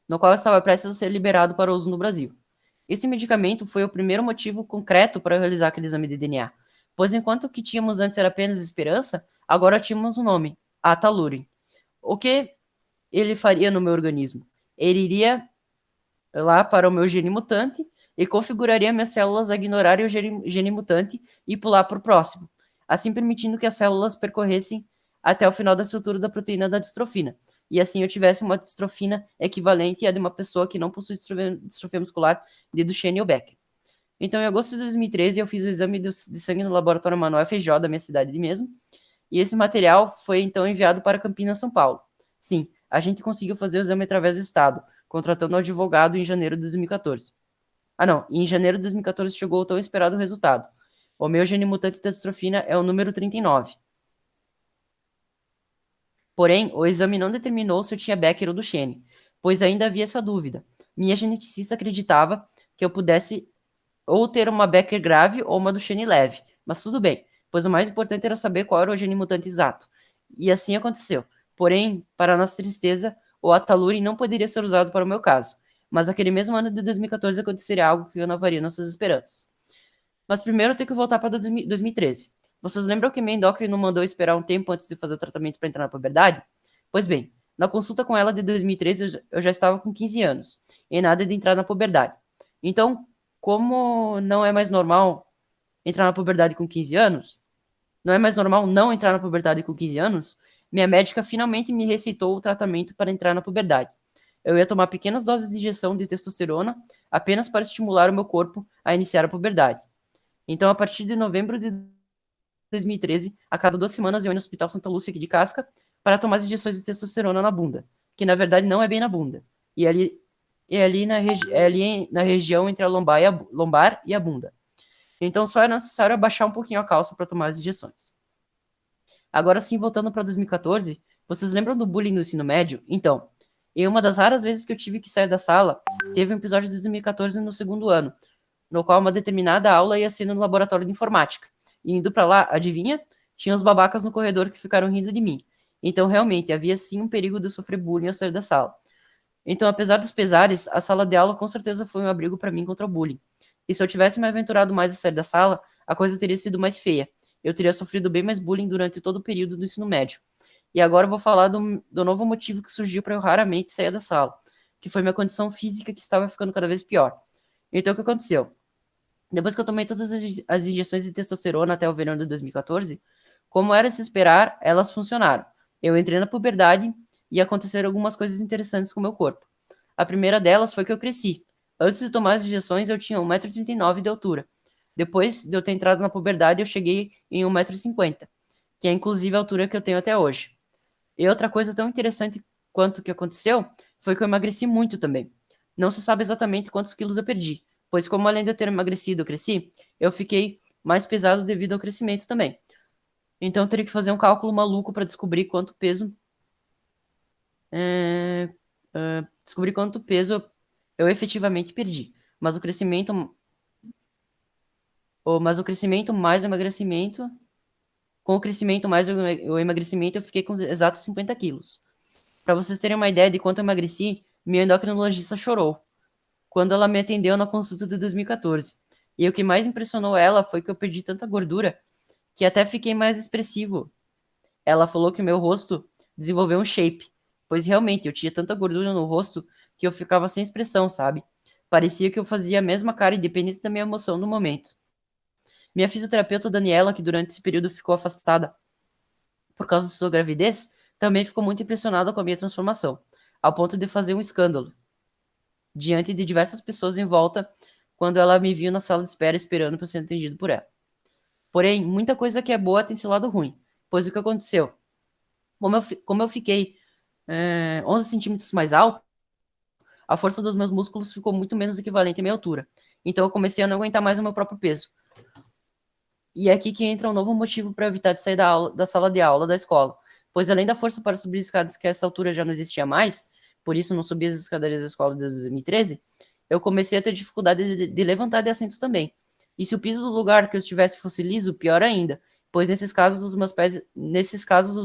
no qual estava prestes a ser liberado para uso no Brasil. Esse medicamento foi o primeiro motivo concreto para eu realizar aquele exame de DNA, pois enquanto o que tínhamos antes era apenas esperança, agora tínhamos um nome, Ataluren. O que ele faria no meu organismo? Ele iria lá para o meu gene mutante e configuraria minhas células a ignorarem o gene mutante e pular para o próximo, assim permitindo que as células percorressem até o final da estrutura da proteína da distrofina, e assim eu tivesse uma distrofina equivalente à de uma pessoa que não possui distrofia muscular de Duchenne ou Becker. Então, em agosto de 2013, eu fiz o exame de sangue no laboratório Manuel Feijó, da minha cidade mesmo, e esse material foi então enviado para Campinas, São Paulo. Sim, a gente conseguiu fazer o exame através do Estado, contratando um advogado em janeiro de 2014. Em janeiro de 2014 chegou o tão esperado resultado. O meu gene mutante da distrofina é o número 39. Porém, o exame não determinou se eu tinha Becker ou Duchenne, pois ainda havia essa dúvida. Minha geneticista acreditava que eu pudesse ou ter uma Becker grave ou uma Duchenne leve, mas tudo bem, pois o mais importante era saber qual era o gene mutante exato. E assim aconteceu. Porém, para nossa tristeza, o Ataluren não poderia ser usado para o meu caso, mas naquele mesmo ano de 2014 aconteceria algo que renovaria nossas esperanças. Mas primeiro eu tenho que voltar para 2013. Vocês lembram que minha endócrina mandou esperar um tempo antes de fazer o tratamento para entrar na puberdade? Pois bem, na consulta com ela de 2013 eu já estava com 15 anos, e nada de entrar na puberdade. Então, como não é mais normal entrar na puberdade com 15 anos, não é mais normal não entrar na puberdade com 15 anos, minha médica finalmente me receitou o tratamento para entrar na puberdade. Eu ia tomar pequenas doses de injeção de testosterona apenas para estimular o meu corpo a iniciar a puberdade. Então, a partir de novembro de 2013, a cada 2 semanas eu ia no Hospital Santa Lúcia aqui de Casca para tomar as injeções de testosterona na bunda, que na verdade não é bem na bunda. E ali na região entre a lombar e a bunda. Então só é necessário abaixar um pouquinho a calça para tomar as injeções. Agora sim, voltando para 2014, vocês lembram do bullying no ensino médio? Então, em uma das raras vezes que eu tive que sair da sala, teve um episódio de 2014 no segundo ano, no qual uma determinada aula ia ser no laboratório de informática. E indo para lá, adivinha? Tinha os babacas no corredor que ficaram rindo de mim. Então, realmente, havia sim um perigo de eu sofrer bullying ao sair da sala. Então, apesar dos pesares, a sala de aula com certeza foi um abrigo para mim contra o bullying. E se eu tivesse me aventurado mais a sair da sala, a coisa teria sido mais feia. Eu teria sofrido bem mais bullying durante todo o período do ensino médio. E agora eu vou falar do novo motivo que surgiu para eu raramente sair da sala, que foi minha condição física que estava ficando cada vez pior. Então, o que aconteceu? Depois que eu tomei todas as injeções de testosterona até o verão de 2014, como era de se esperar, elas funcionaram. Eu entrei na puberdade e aconteceram algumas coisas interessantes com o meu corpo. A primeira delas foi que eu cresci. Antes de tomar as injeções, eu tinha 1,39 m de altura. Depois de eu ter entrado na puberdade, eu cheguei em 1,50 m, que é inclusive a altura que eu tenho até hoje. E outra coisa tão interessante quanto que aconteceu foi que eu emagreci muito também. Não se sabe exatamente quantos quilos eu perdi, pois como além de eu ter emagrecido, eu cresci, eu fiquei mais pesado devido ao crescimento também. Então eu teria que fazer um cálculo maluco para descobrir quanto peso descobrir quanto peso eu efetivamente perdi. Mas o crescimento mais o emagrecimento, com o crescimento mais o emagrecimento, eu fiquei com exatos 50 quilos. Para vocês terem uma ideia de quanto eu emagreci, minha endocrinologista chorou quando ela me atendeu na consulta de 2014. E o que mais impressionou ela foi que eu perdi tanta gordura que até fiquei mais expressivo. Ela falou que meu rosto desenvolveu um shape, pois realmente eu tinha tanta gordura no rosto que eu ficava sem expressão, sabe? Parecia que eu fazia a mesma cara independente da minha emoção no momento. Minha fisioterapeuta Daniela, que durante esse período ficou afastada por causa de sua gravidez, também ficou muito impressionada com a minha transformação, ao ponto de fazer um escândalo diante de diversas pessoas em volta quando ela me viu na sala de espera esperando para ser atendido por ela. Porém, muita coisa que é boa tem seu lado ruim, pois o que aconteceu? Como eu fiquei 11 centímetros mais alto, a força dos meus músculos ficou muito menos equivalente à minha altura. Então eu comecei a não aguentar mais o meu próprio peso. E é aqui que entra um novo motivo para evitar de sair da sala de aula da escola, pois além da força para subir escadas que a essa altura já não existia mais, por isso não subia as escadarias da escola desde 2013, eu comecei a ter dificuldade de levantar de assentos também. E se o piso do lugar que eu estivesse fosse liso, pior ainda, pois nesses casos os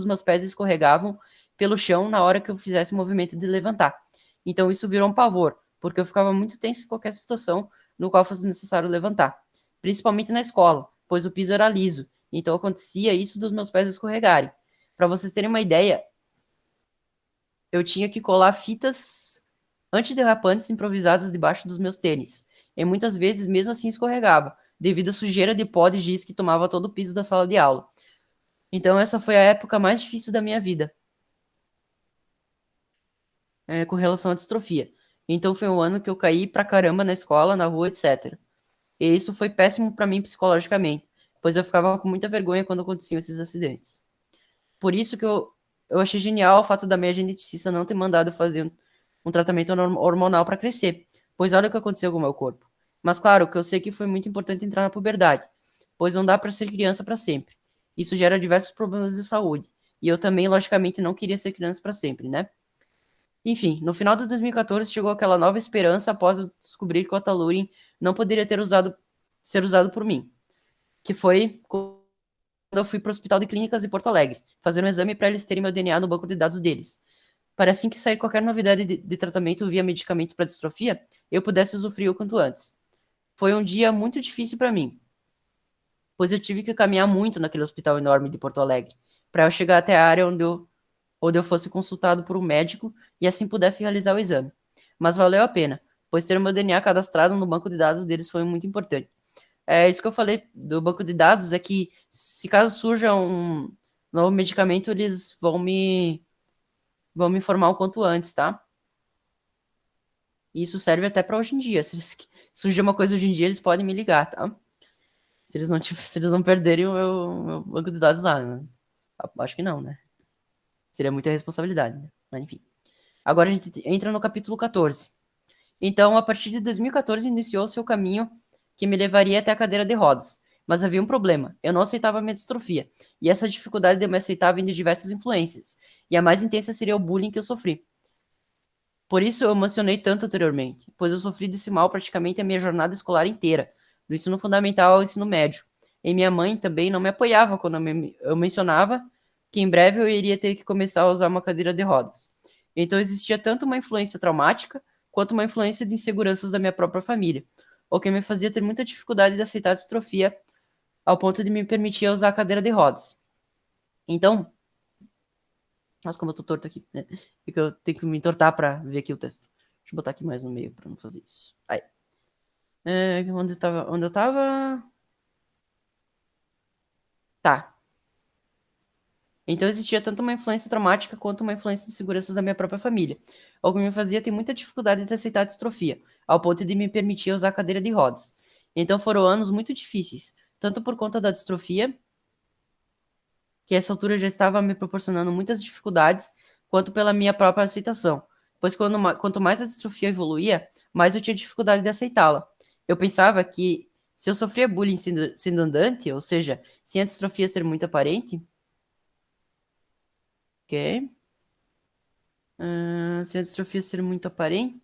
meus pés escorregavam pelo chão na hora que eu fizesse o movimento de levantar. Então isso virou um pavor, porque eu ficava muito tenso em qualquer situação no qual fosse necessário levantar, principalmente na escola, pois o piso era liso, então acontecia isso dos meus pés escorregarem. Para vocês terem uma ideia, eu tinha que colar fitas antiderrapantes improvisadas debaixo dos meus tênis, e muitas vezes mesmo assim escorregava, devido à sujeira de pó de giz que tomava todo o piso da sala de aula. Então essa foi a época mais difícil da minha vida, com relação à distrofia. Então foi um ano que eu caí pra caramba na escola, na rua, etc. E isso foi péssimo para mim psicologicamente, pois eu ficava com muita vergonha quando aconteciam esses acidentes. Por isso que eu achei genial o fato da minha geneticista não ter mandado fazer um tratamento hormonal para crescer, pois olha o que aconteceu com o meu corpo. Mas claro, que eu sei que foi muito importante entrar na puberdade, pois não dá para ser criança para sempre. Isso gera diversos problemas de saúde, e eu também, logicamente, não queria ser criança para sempre, né? Enfim, no final de 2014 chegou aquela nova esperança após eu descobrir que o Atalurin não poderia ser usado por mim, que foi quando eu fui para o Hospital de Clínicas de Porto Alegre, fazer um exame para eles terem meu DNA no banco de dados deles. Para assim que sair qualquer novidade de tratamento via medicamento para distrofia, eu pudesse usufruir o quanto antes. Foi um dia muito difícil para mim, pois eu tive que caminhar muito naquele hospital enorme de Porto Alegre, para eu chegar até a área onde eu fosse consultado por um médico e assim pudesse realizar o exame. Mas valeu a pena, pois ter o meu DNA cadastrado no banco de dados deles foi muito importante. Isso que eu falei do banco de dados é que se caso surja um novo medicamento, eles vão me informar o quanto antes, tá? E isso serve até para hoje em dia. Se surgir uma coisa hoje em dia, eles podem me ligar, tá? Se eles não perderem o meu banco de dados lá, mas acho que não, né? Seria muita responsabilidade, né? Mas enfim. Agora a gente entra no capítulo 14. Então, a partir de 2014, iniciou seu caminho que me levaria até a cadeira de rodas. Mas havia um problema. Eu não aceitava a minha distrofia. E essa dificuldade de me aceitar vem de diversas influências. E a mais intensa seria o bullying que eu sofri. Por isso eu mencionei tanto anteriormente, pois eu sofri desse mal praticamente a minha jornada escolar inteira, do ensino fundamental ao ensino médio. E minha mãe também não me apoiava quando eu mencionava que em breve eu iria ter que começar a usar uma cadeira de rodas. Então existia tanto uma influência traumática quanto uma influência de inseguranças da minha própria família, o que me fazia ter muita dificuldade de aceitar a distrofia ao ponto de me permitir usar a cadeira de rodas. Então, nossa, como eu tô torto aqui, né? Porque eu tenho que me entortar pra ver aqui o texto. Deixa eu botar aqui mais no meio pra não fazer isso. Aí. Onde eu tava? Onde eu tava? Tá. Então existia tanto uma influência traumática quanto uma influência de seguranças da minha própria família, o que me fazia ter muita dificuldade de aceitar a distrofia, ao ponto de me permitir usar a cadeira de rodas. Então foram anos muito difíceis, tanto por conta da distrofia, que a essa altura já estava me proporcionando muitas dificuldades quanto pela minha própria aceitação, pois quanto mais a distrofia evoluía, mais eu tinha dificuldade de aceitá-la. Eu pensava que se eu sofria bullying sendo andante, ou seja, sem a distrofia ser muito aparente, ok? Se a distrofia ser muito aparente...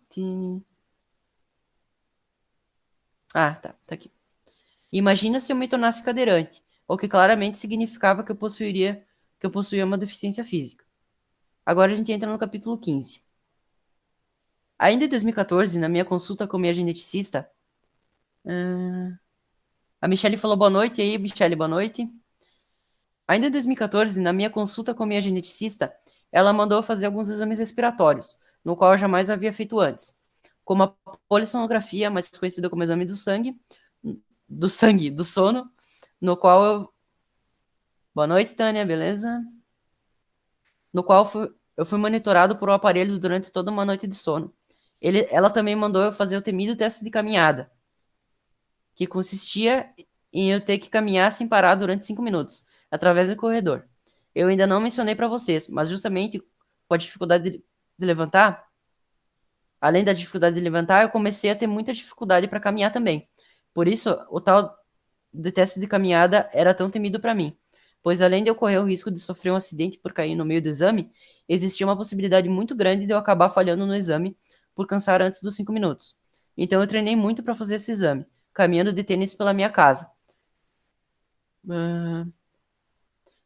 Ah, tá aqui. Imagina se eu me tornasse cadeirante, o que claramente significava que eu possuía uma deficiência física. Agora a gente entra no capítulo 15. Ainda em 2014, na minha consulta com minha geneticista, a Michelle falou boa noite. E aí, Michelle, boa noite. Ainda em 2014, na minha consulta com minha geneticista, ela mandou fazer alguns exames respiratórios, no qual eu jamais havia feito antes, como a polissonografia, mais conhecida como exame do sono, no qual eu... Boa noite, Tânia, beleza? No qual eu fui monitorado por um aparelho durante toda uma noite de sono. Ela também mandou eu fazer o temido teste de caminhada, que consistia em eu ter que caminhar sem parar durante 5 minutos, através do corredor. Eu ainda não mencionei para vocês, mas justamente com a dificuldade de levantar, além da dificuldade de levantar, eu comecei a ter muita dificuldade para caminhar também. Por isso, o tal de teste de caminhada era tão temido para mim, pois além de eu correr o risco de sofrer um acidente por cair no meio do exame, existia uma possibilidade muito grande de eu acabar falhando no exame por cansar antes dos 5 minutos. Então eu treinei muito para fazer esse exame, caminhando de tênis pela minha casa.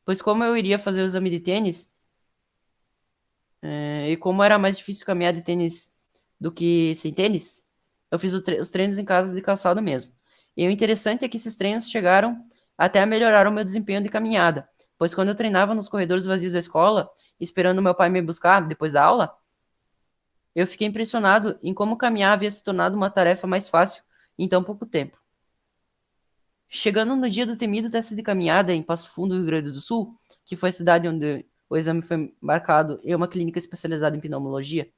Pois como eu iria fazer o exame de tênis, e como era mais difícil caminhar de tênis do que sem tênis, eu fiz os treinos em casa de calçado mesmo. E o interessante é que esses treinos chegaram até a melhorar o meu desempenho de caminhada, pois quando eu treinava nos corredores vazios da escola, esperando meu pai me buscar depois da aula, eu fiquei impressionado em como caminhar havia se tornado uma tarefa mais fácil em tão pouco tempo. Chegando no dia do temido teste de caminhada em Passo Fundo, Rio Grande do Sul, que foi a cidade onde o exame foi marcado em uma clínica especializada em pneumologia,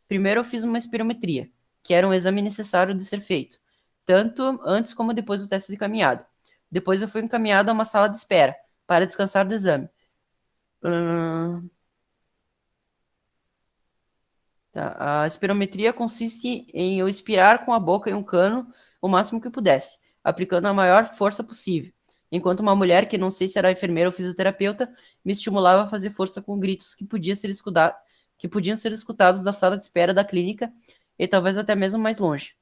primeiro eu fiz uma espirometria, que era um exame necessário de ser feito, tanto antes como depois do teste de caminhada. Depois eu fui encaminhado a uma sala de espera, para descansar do exame. Tá. A espirometria consiste em eu expirar com a boca em um cano o máximo que pudesse, aplicando a maior força possível, enquanto uma mulher, que não sei se era enfermeira ou fisioterapeuta, me estimulava a fazer força com gritos que podiam ser escutados da sala de espera da clínica e talvez até mesmo mais longe.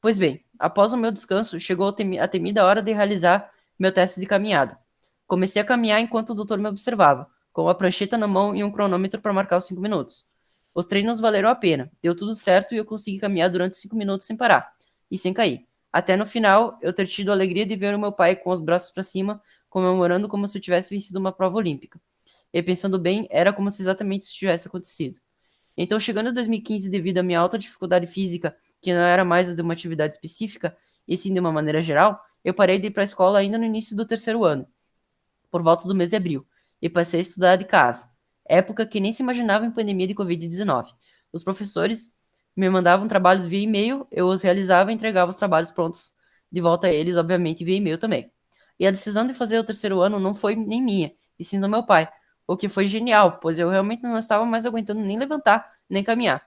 Pois bem, após o meu descanso, chegou a temida hora de realizar meu teste de caminhada. Comecei a caminhar enquanto o doutor me observava, com a prancheta na mão e um cronômetro para marcar os 5 minutos. Os treinos valeram a pena, deu tudo certo e eu consegui caminhar durante 5 minutos sem parar, e sem cair. Até no final, eu ter tido a alegria de ver o meu pai com os braços para cima, comemorando como se eu tivesse vencido uma prova olímpica. E pensando bem, era como se exatamente isso tivesse acontecido. Então, chegando em 2015, devido à minha alta dificuldade física, que não era mais de uma atividade específica, e sim de uma maneira geral, eu parei de ir para a escola ainda no início do terceiro ano, por volta do mês de abril, e passei a estudar de casa, época que nem se imaginava em pandemia de Covid-19. Os professores me mandavam trabalhos via e-mail, eu os realizava e entregava os trabalhos prontos de volta a eles, obviamente, via e-mail também. E a decisão de fazer o terceiro ano não foi nem minha, e sim do meu pai, o que foi genial, pois eu realmente não estava mais aguentando nem levantar, nem caminhar.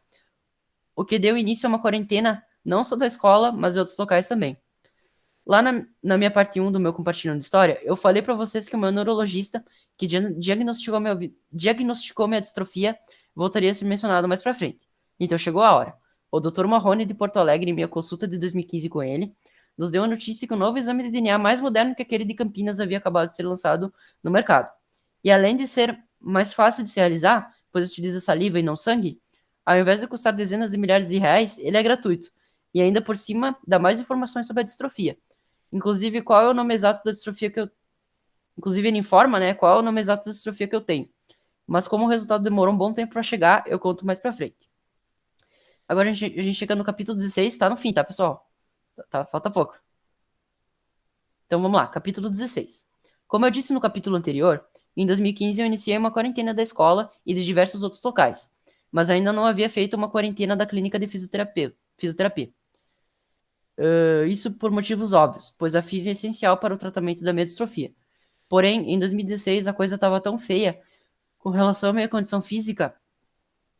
O que deu início a uma quarentena, não só da escola, mas de outros locais também. Lá na minha parte 1 do meu compartilhando de história, eu falei para vocês que o meu neurologista, que diagnosticou minha distrofia, voltaria a ser mencionado mais para frente. Então chegou a hora. O Dr. Marrone de Porto Alegre, em minha consulta de 2015 com ele, nos deu a notícia que o novo exame de DNA mais moderno que aquele de Campinas havia acabado de ser lançado no mercado. E além de ser mais fácil de se realizar, pois utiliza saliva e não sangue, ao invés de custar dezenas de milhares de reais, ele é gratuito. E ainda por cima, dá mais informações sobre a distrofia. Inclusive, qual é o nome exato da distrofia que eu... Inclusive, ele informa, né, qual é o nome exato da distrofia que eu tenho. Mas como o resultado demorou um bom tempo para chegar, eu conto mais pra frente. Agora a gente chega no capítulo 16, tá no fim, tá, pessoal? Falta pouco. Então vamos lá, capítulo 16. Como eu disse no capítulo anterior, em 2015 eu iniciei uma quarentena da escola e de diversos outros locais, mas ainda não havia feito uma quarentena da clínica de fisioterapia. Isso por motivos óbvios, pois a física é essencial para o tratamento da minha distrofia. Porém, em 2016 a coisa estava tão feia Com relação à minha condição física,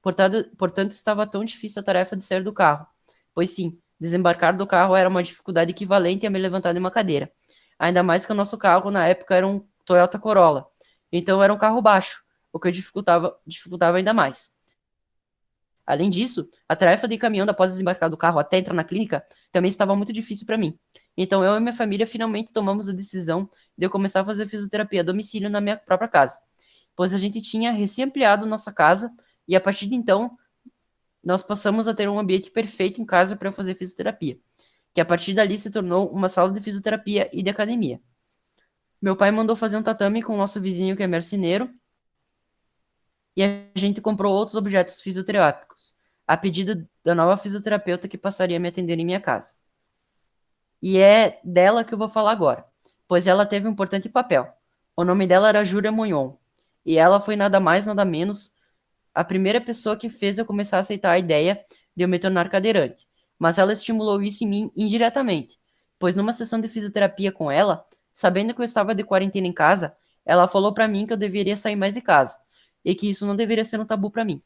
portanto, estava tão difícil a tarefa de sair do carro. Pois sim, desembarcar do carro era uma dificuldade equivalente a me levantar de uma cadeira. Ainda mais que o nosso carro, na época, era um Toyota Corolla. Então, era um carro baixo, o que dificultava ainda mais. Além disso, a tarefa de ir caminhando após desembarcar do carro até entrar na clínica também estava muito difícil para mim. Então, eu e minha família finalmente tomamos a decisão de eu começar a fazer fisioterapia a domicílio na minha própria casa, pois a gente tinha recém-ampliado nossa casa e a partir de então nós passamos a ter um ambiente perfeito em casa para fazer fisioterapia, que a partir dali se tornou uma sala de fisioterapia e de academia. Meu pai mandou fazer um tatame com o nosso vizinho que é marceneiro e a gente comprou outros objetos fisioterápicos, a pedido da nova fisioterapeuta que passaria a me atender em minha casa. E é dela que eu vou falar agora, pois ela teve um importante papel. O nome dela era Júlia Munhon, e ela foi nada mais, nada menos a primeira pessoa que fez eu começar a aceitar a ideia de eu me tornar cadeirante. Mas ela estimulou isso em mim indiretamente, pois numa sessão de fisioterapia com ela, sabendo que eu estava de quarentena em casa, ela falou para mim que eu deveria sair mais de casa e que isso não deveria ser um tabu para mim.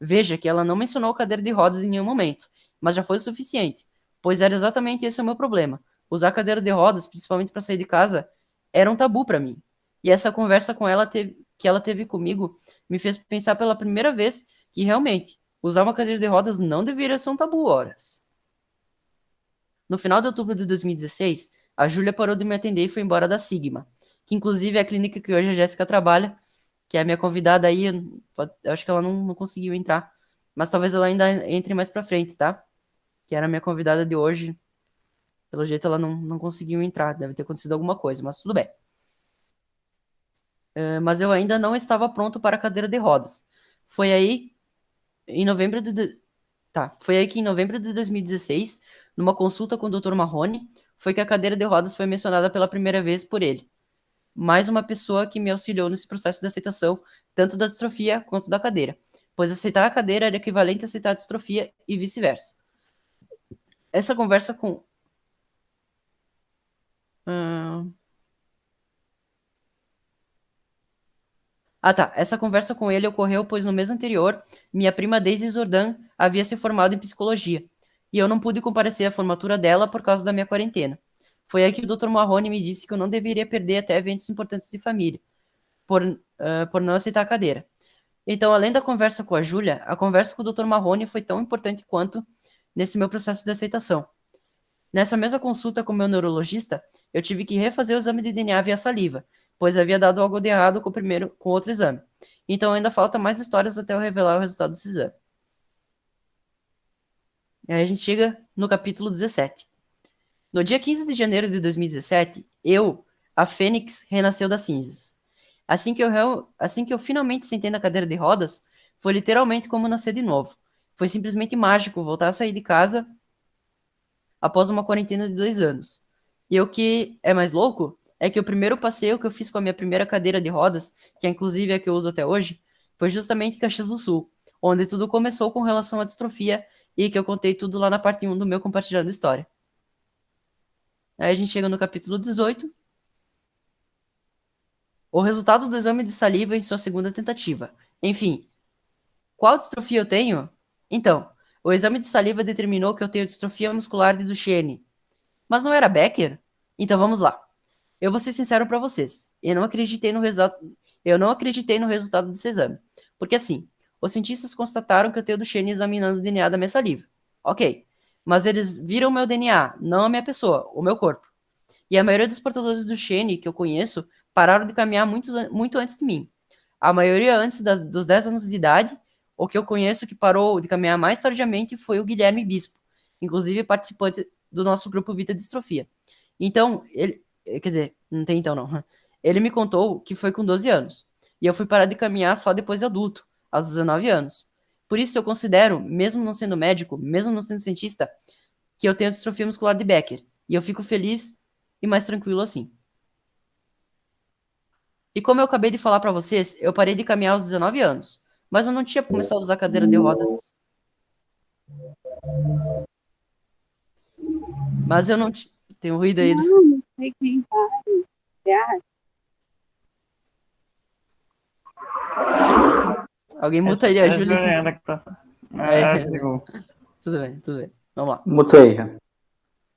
Veja que ela não mencionou cadeira de rodas em nenhum momento, mas já foi o suficiente, pois era exatamente esse o meu problema. Usar cadeira de rodas, principalmente para sair de casa, era um tabu para mim. E essa conversa com ela que ela teve comigo me fez pensar pela primeira vez que realmente usar uma cadeira de rodas não deveria ser um tabu horas. No final de outubro de 2016, a Júlia parou de me atender e foi embora da Sigma, que inclusive é a clínica que hoje a Jéssica trabalha, que é a minha convidada aí. Eu acho que ela não conseguiu entrar, mas talvez ela ainda entre mais pra frente, tá? Que era a minha convidada de hoje. Pelo jeito ela não conseguiu entrar, deve ter acontecido alguma coisa, mas tudo bem. Mas eu ainda não estava pronto para a cadeira de rodas. Foi aí, em novembro de... Tá, foi aí que em novembro de 2016, numa consulta com o Dr. Marrone, foi que a cadeira de rodas foi mencionada pela primeira vez por ele. Mais uma pessoa que me auxiliou nesse processo de aceitação, tanto da distrofia quanto da cadeira, pois aceitar a cadeira era equivalente a aceitar a distrofia e vice-versa. Essa conversa com... Essa conversa com ele ocorreu pois no mês anterior, minha prima Daisy Zordan havia se formado em psicologia, e eu não pude comparecer à formatura dela por causa da minha quarentena. Foi aí que o Dr. Marrone me disse que eu não deveria perder até eventos importantes de família, por não aceitar a cadeira. Então, além da conversa com a Júlia, a conversa com o Dr. Marrone foi tão importante quanto nesse meu processo de aceitação. Nessa mesma consulta com o meu neurologista, eu tive que refazer o exame de DNA via saliva, pois havia dado algo de errado com outro exame. Então ainda falta mais histórias até eu revelar o resultado desse exame. E aí a gente chega no capítulo 17. No dia 15 de janeiro de 2017, a Fênix, renasceu das cinzas. Assim que eu finalmente sentei na cadeira de rodas, foi literalmente como nascer de novo. Foi simplesmente mágico voltar a sair de casa após uma quarentena de 2 anos. E o que é mais louco é que o primeiro passeio que eu fiz com a minha primeira cadeira de rodas, que é inclusive a que eu uso até hoje, foi justamente em Caxias do Sul, onde tudo começou com relação à distrofia e que eu contei tudo lá na parte 1 do meu compartilhando história. Aí a gente chega no capítulo 18. O resultado do exame de saliva em sua segunda tentativa. Enfim, qual distrofia eu tenho? Então, o exame de saliva determinou que eu tenho distrofia muscular de Duchenne. Mas não era Becker? Então vamos lá. Eu vou ser sincero para vocês. Eu não acreditei no resultado desse exame. Porque assim, os cientistas constataram que eu tenho Duchenne examinando o DNA da minha saliva. Ok. Mas eles viram meu DNA, não a minha pessoa, o meu corpo. E a maioria dos portadores do Duchenne que eu conheço pararam de caminhar muito antes de mim. A maioria antes dos 10 anos de idade. O que eu conheço que parou de caminhar mais tardiamente foi o Guilherme Bispo, inclusive participante do nosso grupo Vita Distrofia. Então, quer dizer, não tem então não. Ele me contou que foi com 12 anos. E eu fui parar de caminhar só depois de adulto, aos 19 anos. Por isso eu considero, mesmo não sendo médico, mesmo não sendo cientista, que eu tenho distrofia muscular de Becker. E eu fico feliz e mais tranquilo assim. E como eu acabei de falar para vocês, eu parei de caminhar aos 19 anos. Mas eu não tinha começado a usar cadeira de rodas. Mas eu não tinha... Tem um ruído aí. Não sei quem vai. Você acha? Alguém muta ele, a É Júlia. Juliana que tá. Chegou. Tudo bem, tudo bem. Vamos lá. Mutei já.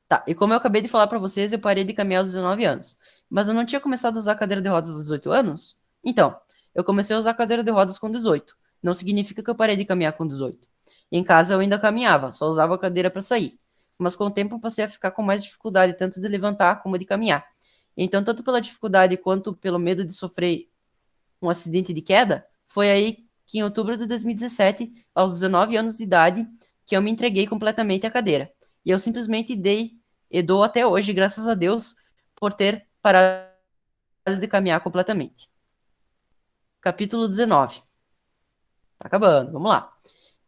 Tá, e como eu acabei de falar pra vocês, eu parei de caminhar aos 19 anos. Mas eu não tinha começado a usar cadeira de rodas aos 18 anos? Então, eu comecei a usar cadeira de rodas com 18. Não significa que eu parei de caminhar com 18. Em casa eu ainda caminhava, só usava a cadeira para sair. Mas com o tempo eu passei a ficar com mais dificuldade tanto de levantar como de caminhar. Então, tanto pela dificuldade quanto pelo medo de sofrer um acidente de queda, foi aí que em outubro de 2017, aos 19 anos de idade, que eu me entreguei completamente à cadeira. E eu simplesmente dei e dou até hoje, graças a Deus, por ter parado de caminhar completamente. Capítulo 19. Tá acabando, vamos lá.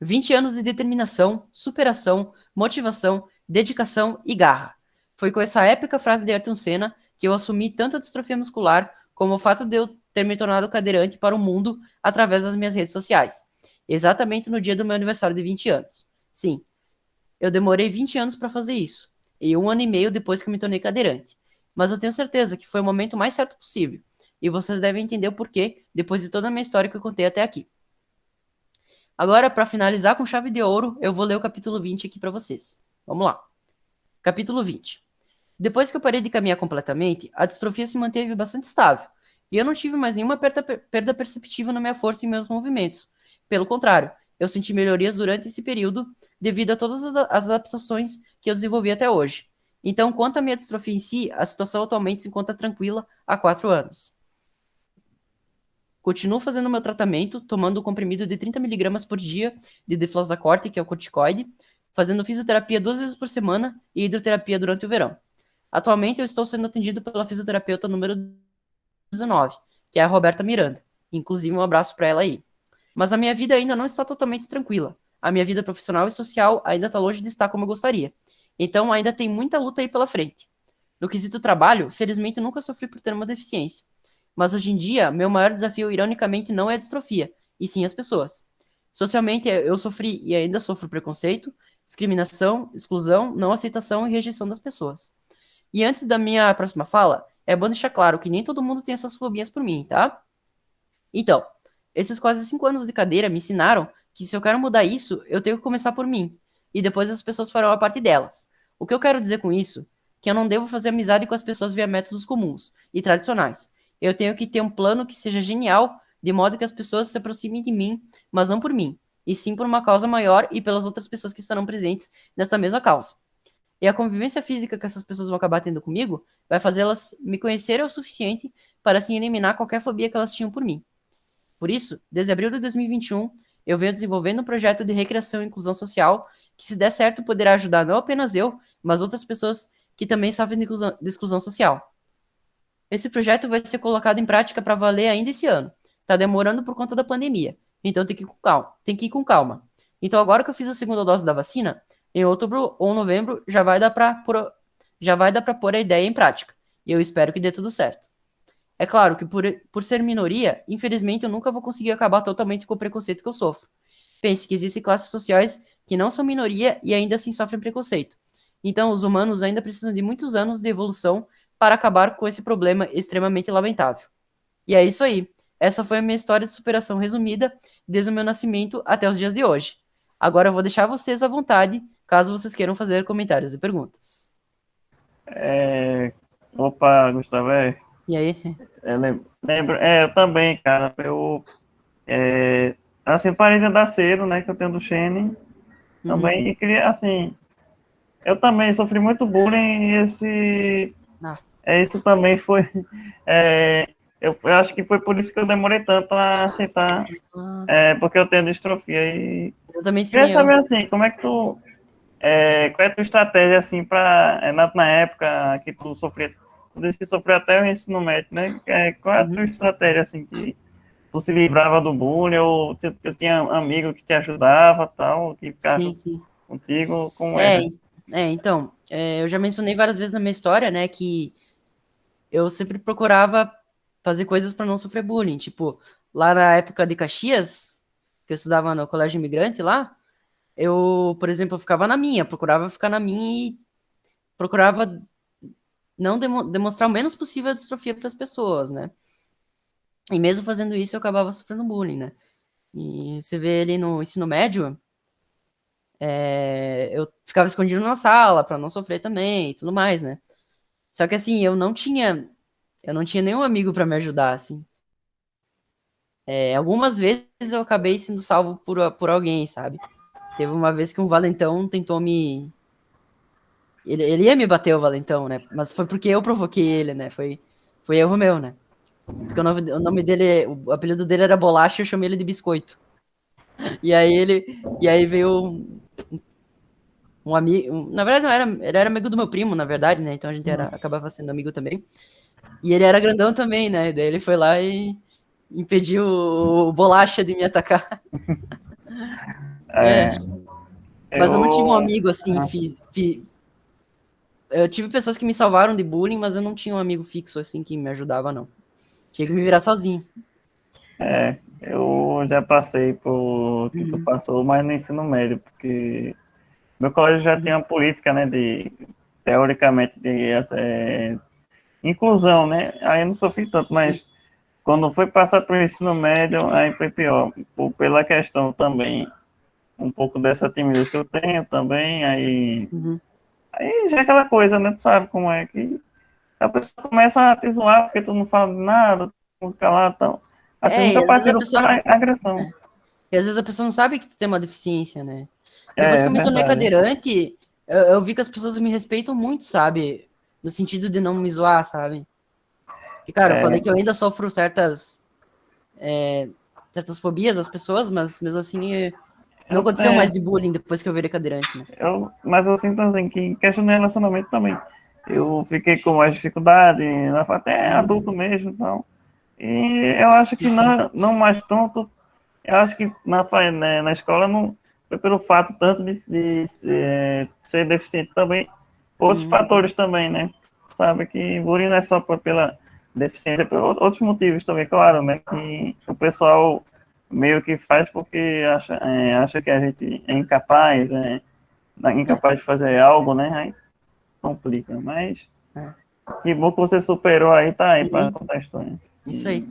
20 anos de determinação, superação, motivação, dedicação e garra. Foi com essa épica frase de Ayrton Senna que eu assumi tanto a distrofia muscular como o fato de eu ter me tornado cadeirante para o mundo através das minhas redes sociais. Exatamente no dia do meu aniversário de 20 anos. Sim, eu demorei 20 anos para fazer isso, e 1 ano e meio depois que eu me tornei cadeirante. Mas eu tenho certeza que foi o momento mais certo possível, e vocês devem entender o porquê depois de toda a minha história que eu contei até aqui. Agora, para finalizar com chave de ouro, eu vou ler o capítulo 20 aqui para vocês. Vamos lá. Capítulo 20. Depois que eu parei de caminhar completamente, a distrofia se manteve bastante estável, e eu não tive mais nenhuma perda perceptível na minha força e meus movimentos. Pelo contrário, eu senti melhorias durante esse período devido a todas as adaptações que eu desenvolvi até hoje. Então, quanto à minha distrofia em si, a situação atualmente se encontra tranquila há 4 anos. Continuo fazendo meu tratamento, tomando um comprimido de 30 mg por dia de deflazacort, que é o corticoide, fazendo fisioterapia 2 vezes por semana e hidroterapia durante o verão. Atualmente eu estou sendo atendido pela fisioterapeuta número 19, que é a Roberta Miranda. Inclusive, um abraço para ela aí. Mas a minha vida ainda não está totalmente tranquila. A minha vida profissional e social ainda está longe de estar como eu gostaria. Então ainda tem muita luta aí pela frente. No quesito trabalho, felizmente eu nunca sofri por ter uma deficiência. Mas hoje em dia, meu maior desafio, ironicamente, não é a distrofia, e sim as pessoas. Socialmente, eu sofri e ainda sofro preconceito, discriminação, exclusão, não aceitação e rejeição das pessoas. E antes da minha próxima fala, é bom deixar claro que nem todo mundo tem essas fobias por mim, tá? Então, esses quase 5 anos de cadeira me ensinaram que se eu quero mudar isso, eu tenho que começar por mim, e depois as pessoas farão a parte delas. O que eu quero dizer com isso? Que eu não devo fazer amizade com as pessoas via métodos comuns e tradicionais. Eu tenho que ter um plano que seja genial, de modo que as pessoas se aproximem de mim, mas não por mim, e sim por uma causa maior e pelas outras pessoas que estarão presentes nessa mesma causa. E a convivência física que essas pessoas vão acabar tendo comigo vai fazê-las me conhecerem o suficiente para assim eliminar qualquer fobia que elas tinham por mim. Por isso, desde abril de 2021, eu venho desenvolvendo um projeto de recreação e inclusão social que, se der certo, poderá ajudar não apenas eu, mas outras pessoas que também sofrem de exclusão social. Esse projeto vai ser colocado em prática para valer ainda esse ano. Tá demorando por conta da pandemia, então tem que ir com calma. Então agora que eu fiz a segunda dose da vacina, em outubro ou novembro já vai dar para pôr a ideia em prática. E eu espero que dê tudo certo. É claro que por ser minoria, infelizmente eu nunca vou conseguir acabar totalmente com o preconceito que eu sofro. Pense que existem classes sociais que não são minoria e ainda assim sofrem preconceito. Então os humanos ainda precisam de muitos anos de evolução para acabar com esse problema extremamente lamentável. E é isso aí. Essa foi a minha história de superação resumida, desde o meu nascimento até os dias de hoje. Agora eu vou deixar vocês à vontade, caso vocês queiram fazer comentários e perguntas. Opa, Gustavo, E aí? lembro, eu também, cara, assim, parei de andar cedo, né, que eu tenho do Shane, também, e queria, assim, eu também sofri muito bullying, e isso também foi, eu acho que foi por isso que eu demorei tanto a aceitar, porque eu tenho distrofia, e Exatamente. queria saber, assim, como é que tu, qual é a tua estratégia, assim, na época que tu sofria, tu disse que sofreu até o ensino médio, né, qual é a tua estratégia, assim, que tu se livrava do bullying, ou eu tinha amigo que te ajudava, tal, que ficava contigo, como era? Então, eu já mencionei várias vezes na minha história, né, que eu sempre procurava fazer coisas para não sofrer bullying. Tipo, lá na época de Caxias, que eu estudava no colégio imigrante lá, eu, por exemplo, eu ficava na minha, procurava ficar na minha e procurava não demonstrar o menos possível a distrofia para as pessoas, né? E mesmo fazendo isso, eu acabava sofrendo bullying, né? E você vê ele no ensino médio, eu ficava escondido na sala pra não sofrer também e tudo mais, né? Só que assim, eu não tinha nenhum amigo pra me ajudar, assim. Algumas vezes eu acabei sendo salvo por alguém, sabe? Teve uma vez que um valentão tentou me. Ele ia me bater, o valentão, né? Mas foi porque eu provoquei ele, né? Foi erro meu, né? Porque o nome dele, o apelido dele era Bolacha e eu chamei ele de Biscoito. E aí veio um amigo. Na verdade, não era, ele era amigo do meu primo, na verdade, né? Então a gente acabava sendo amigo também. E ele era grandão também, né? Daí ele foi lá e impediu o Bolacha de me atacar. É, É, mas eu não tive um eu. amigo assim, eu tive pessoas que me salvaram de bullying, mas eu não tinha um amigo fixo assim que me ajudava, não. Tinha que me virar sozinho. Eu já passei por o que tu passou, mas no ensino médio, porque meu colégio já tinha uma política, né, teoricamente, inclusão, né, aí eu não sofri tanto, mas quando foi passar para o ensino médio, aí foi pior, pela questão também, um pouco dessa timidez que eu tenho também, Uhum. aí já é aquela coisa, né, tu sabe como é que a pessoa começa a te zoar porque tu não fala nada, tu fica lá, então, assim, E nunca às vezes a partiram pessoa, para agressão. e às vezes a pessoa não sabe que tu tem uma deficiência, né? Depois É que eu me tornei verdade. cadeirante, eu vi que as pessoas me respeitam muito, sabe? No sentido de não me zoar, sabe? E, cara, eu falei que eu ainda sofro certas fobias das pessoas, mas mesmo assim não Eu, aconteceu é, mais de bullying depois que eu virei cadeirante, né? mas eu sinto assim que em questão de relacionamento também. Eu fiquei com mais dificuldade, até adulto mesmo, então. E eu acho que não mais tanto. Eu acho que na escola não foi pelo fato tanto de ser deficiente também, outros Uhum. fatores também, né? Sabe que bullying não é só pela deficiência, por outros motivos também, claro, né? Que o pessoal meio que faz porque acha que a gente é incapaz de fazer algo, né? Aí complica, mas É. que bom que você superou aí, tá aí para Uhum. contar a história. Isso aí.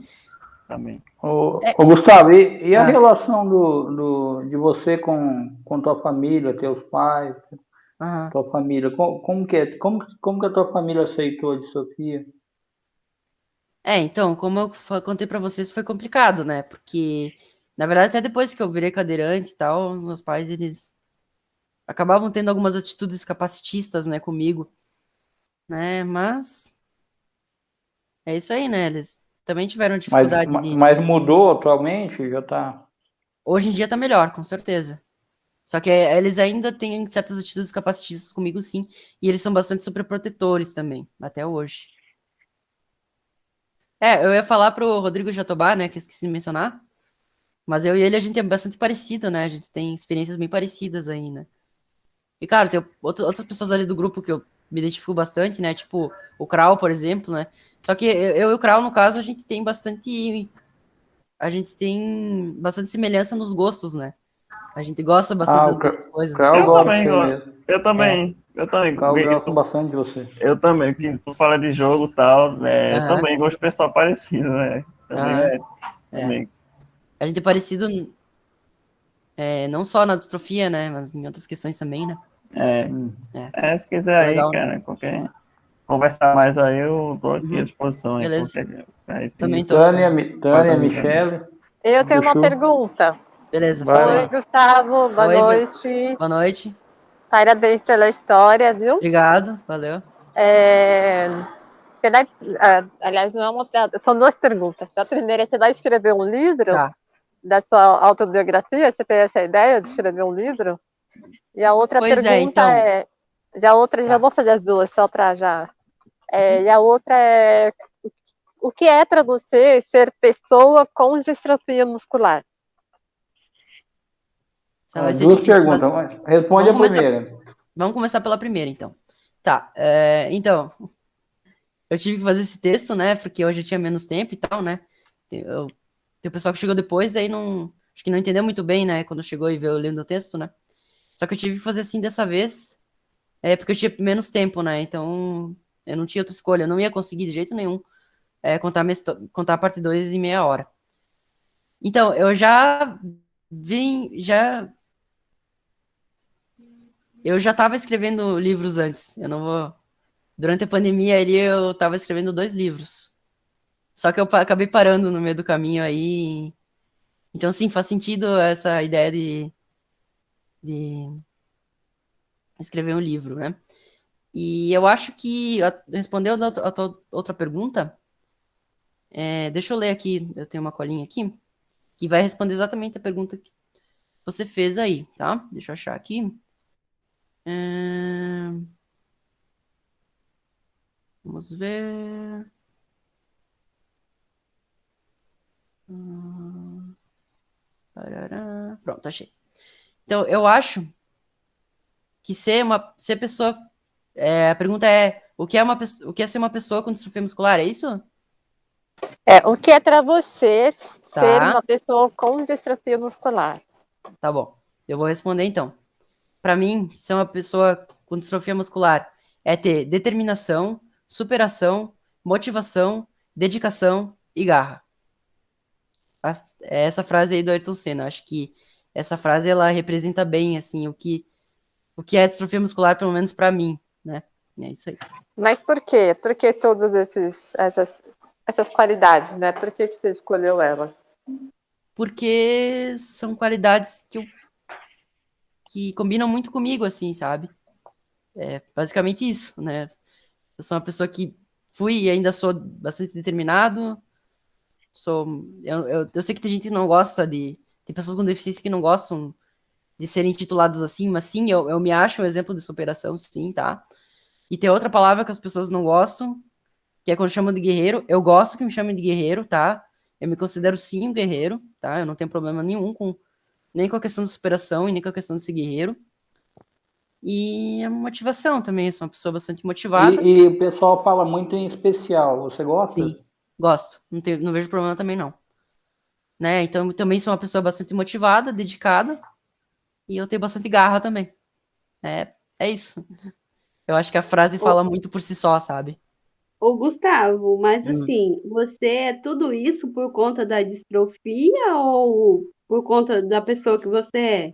Também. Ô, Gustavo, e a Ah, relação de você com tua família, teus pais, aham. tua família? Como que é? Como que a tua família aceitou de Sofia? Então, como eu contei pra vocês, foi complicado, né? Porque, na verdade, até depois que eu virei cadeirante e tal, meus pais, eles acabavam tendo algumas atitudes capacitistas, né, comigo, né? Mas é isso aí, né? Eles também tiveram Mas, dificuldade de. mas mudou atualmente? Já tá. Hoje em dia tá melhor, com certeza. Só que eles ainda têm certas atitudes capacitistas comigo, sim. E eles são bastante sobreprotetores também, até hoje. Eu ia falar pro Rodrigo Jatobá, né, que eu esqueci de mencionar. Mas eu e ele, a gente é bastante parecido, né? A gente tem experiências bem parecidas aí, né? E, claro, tem outras pessoas ali do grupo que eu me identifico bastante, né? Tipo, o Krau, por exemplo, né? Só que eu e o Krau, no caso, a gente tem bastante. A gente tem bastante semelhança nos gostos, né? A gente gosta bastante Ah, das mesmas o coisas e Carl Eu tal. gosta de também, você mesmo. É. eu também, O Carl gosta bastante de você. eu também, que tu fala de jogo e tal, eu Aham. também gosto de pessoal parecido, né? Também Aham. É. também. A gente é parecido, não só na distrofia, né? Mas em outras questões também, né? É, Hum. É. se quiser Isso é aí, legal, né? cara, conversar mais aí, eu tô aqui à Uhum. disposição aí, Beleza. aí Também tem tô também. mais Tânia, algum também. Michele, Eu tenho do uma Chu. pergunta. Beleza, Vai fala Oi, aí. lá. Gustavo, boa Oi, noite. boa noite. Parabéns pela história, viu? Obrigado, valeu. É, Você vai, aliás, não é uma piada, são duas perguntas. A primeira é: você vai escrever um livro Tá. da sua autobiografia? Você tem essa ideia de escrever um livro? E a outra Pois é, pergunta então. é, já Tá. vou fazer as duas, só para já. E a outra é: o que é para você ser pessoa com distrofia muscular? Essa vai ser Duas difícil, perguntas, mas mas responde vamos a começar, primeira. vamos começar pela primeira, então. Tá. Então, eu tive que fazer esse texto, né? Porque hoje eu tinha menos tempo e tal, né? Tem o pessoal que chegou depois, daí não. Acho que não entendeu muito bem, né? Quando chegou e veio lendo o texto, né? Só que eu tive que fazer assim dessa vez, porque eu tinha menos tempo, né? Então, eu não tinha outra escolha. Eu não ia conseguir de jeito nenhum contar a parte 2 em meia hora. Então, eu já eu já estava escrevendo livros antes. Eu não vou. Durante a pandemia ali, eu estava escrevendo 2 livros. Só que eu acabei parando no meio do caminho aí. Então, sim, faz sentido essa ideia de escrever um livro, né? E eu acho que, respondendo a tua outra pergunta, deixa eu ler aqui, eu tenho uma colinha aqui, que vai responder exatamente a pergunta que você fez aí, tá? Deixa eu achar aqui. É, Vamos ver. Parará. Pronto, achei. Então, eu acho que ser pessoa. A pergunta é: o que é ser uma pessoa com distrofia muscular? É isso? O que é para você ser Tá, uma pessoa com distrofia muscular? tá bom. Eu vou responder então. Para mim, ser uma pessoa com distrofia muscular é ter determinação, superação, motivação, dedicação e garra. É essa frase aí do Ayrton Senna. Acho que essa frase ela representa bem assim o que é distrofia muscular, pelo menos para mim, né? É isso aí. Mas por quê? Por que todas essas qualidades, né? Por que você escolheu elas? Porque são qualidades que combinam muito comigo, assim, sabe? É basicamente isso, né? Eu sou uma pessoa que fui e ainda sou bastante determinado. Eu sei que tem gente que não gosta de. Tem pessoas com deficiência que não gostam de serem tituladas assim, mas sim, eu me acho um exemplo de superação, sim, tá? E tem outra palavra que as pessoas não gostam, que é quando chamam de guerreiro. Eu gosto que me chamem de guerreiro, tá? Eu me considero sim um guerreiro, tá? Eu não tenho problema nenhum nem com a questão de superação e nem com a questão de ser guerreiro. E a motivação também, eu sou uma pessoa bastante motivada. E o pessoal fala muito em especial. Você gosta? Sim, gosto. Não vejo problema também, não. Né? Então, eu também sou uma pessoa bastante motivada, dedicada, e eu tenho bastante garra também. É isso. Eu acho que a frase Ô, fala muito por si só, sabe? ô, Gustavo, mas Hum. assim, você é tudo isso por conta da distrofia ou por conta da pessoa que você é?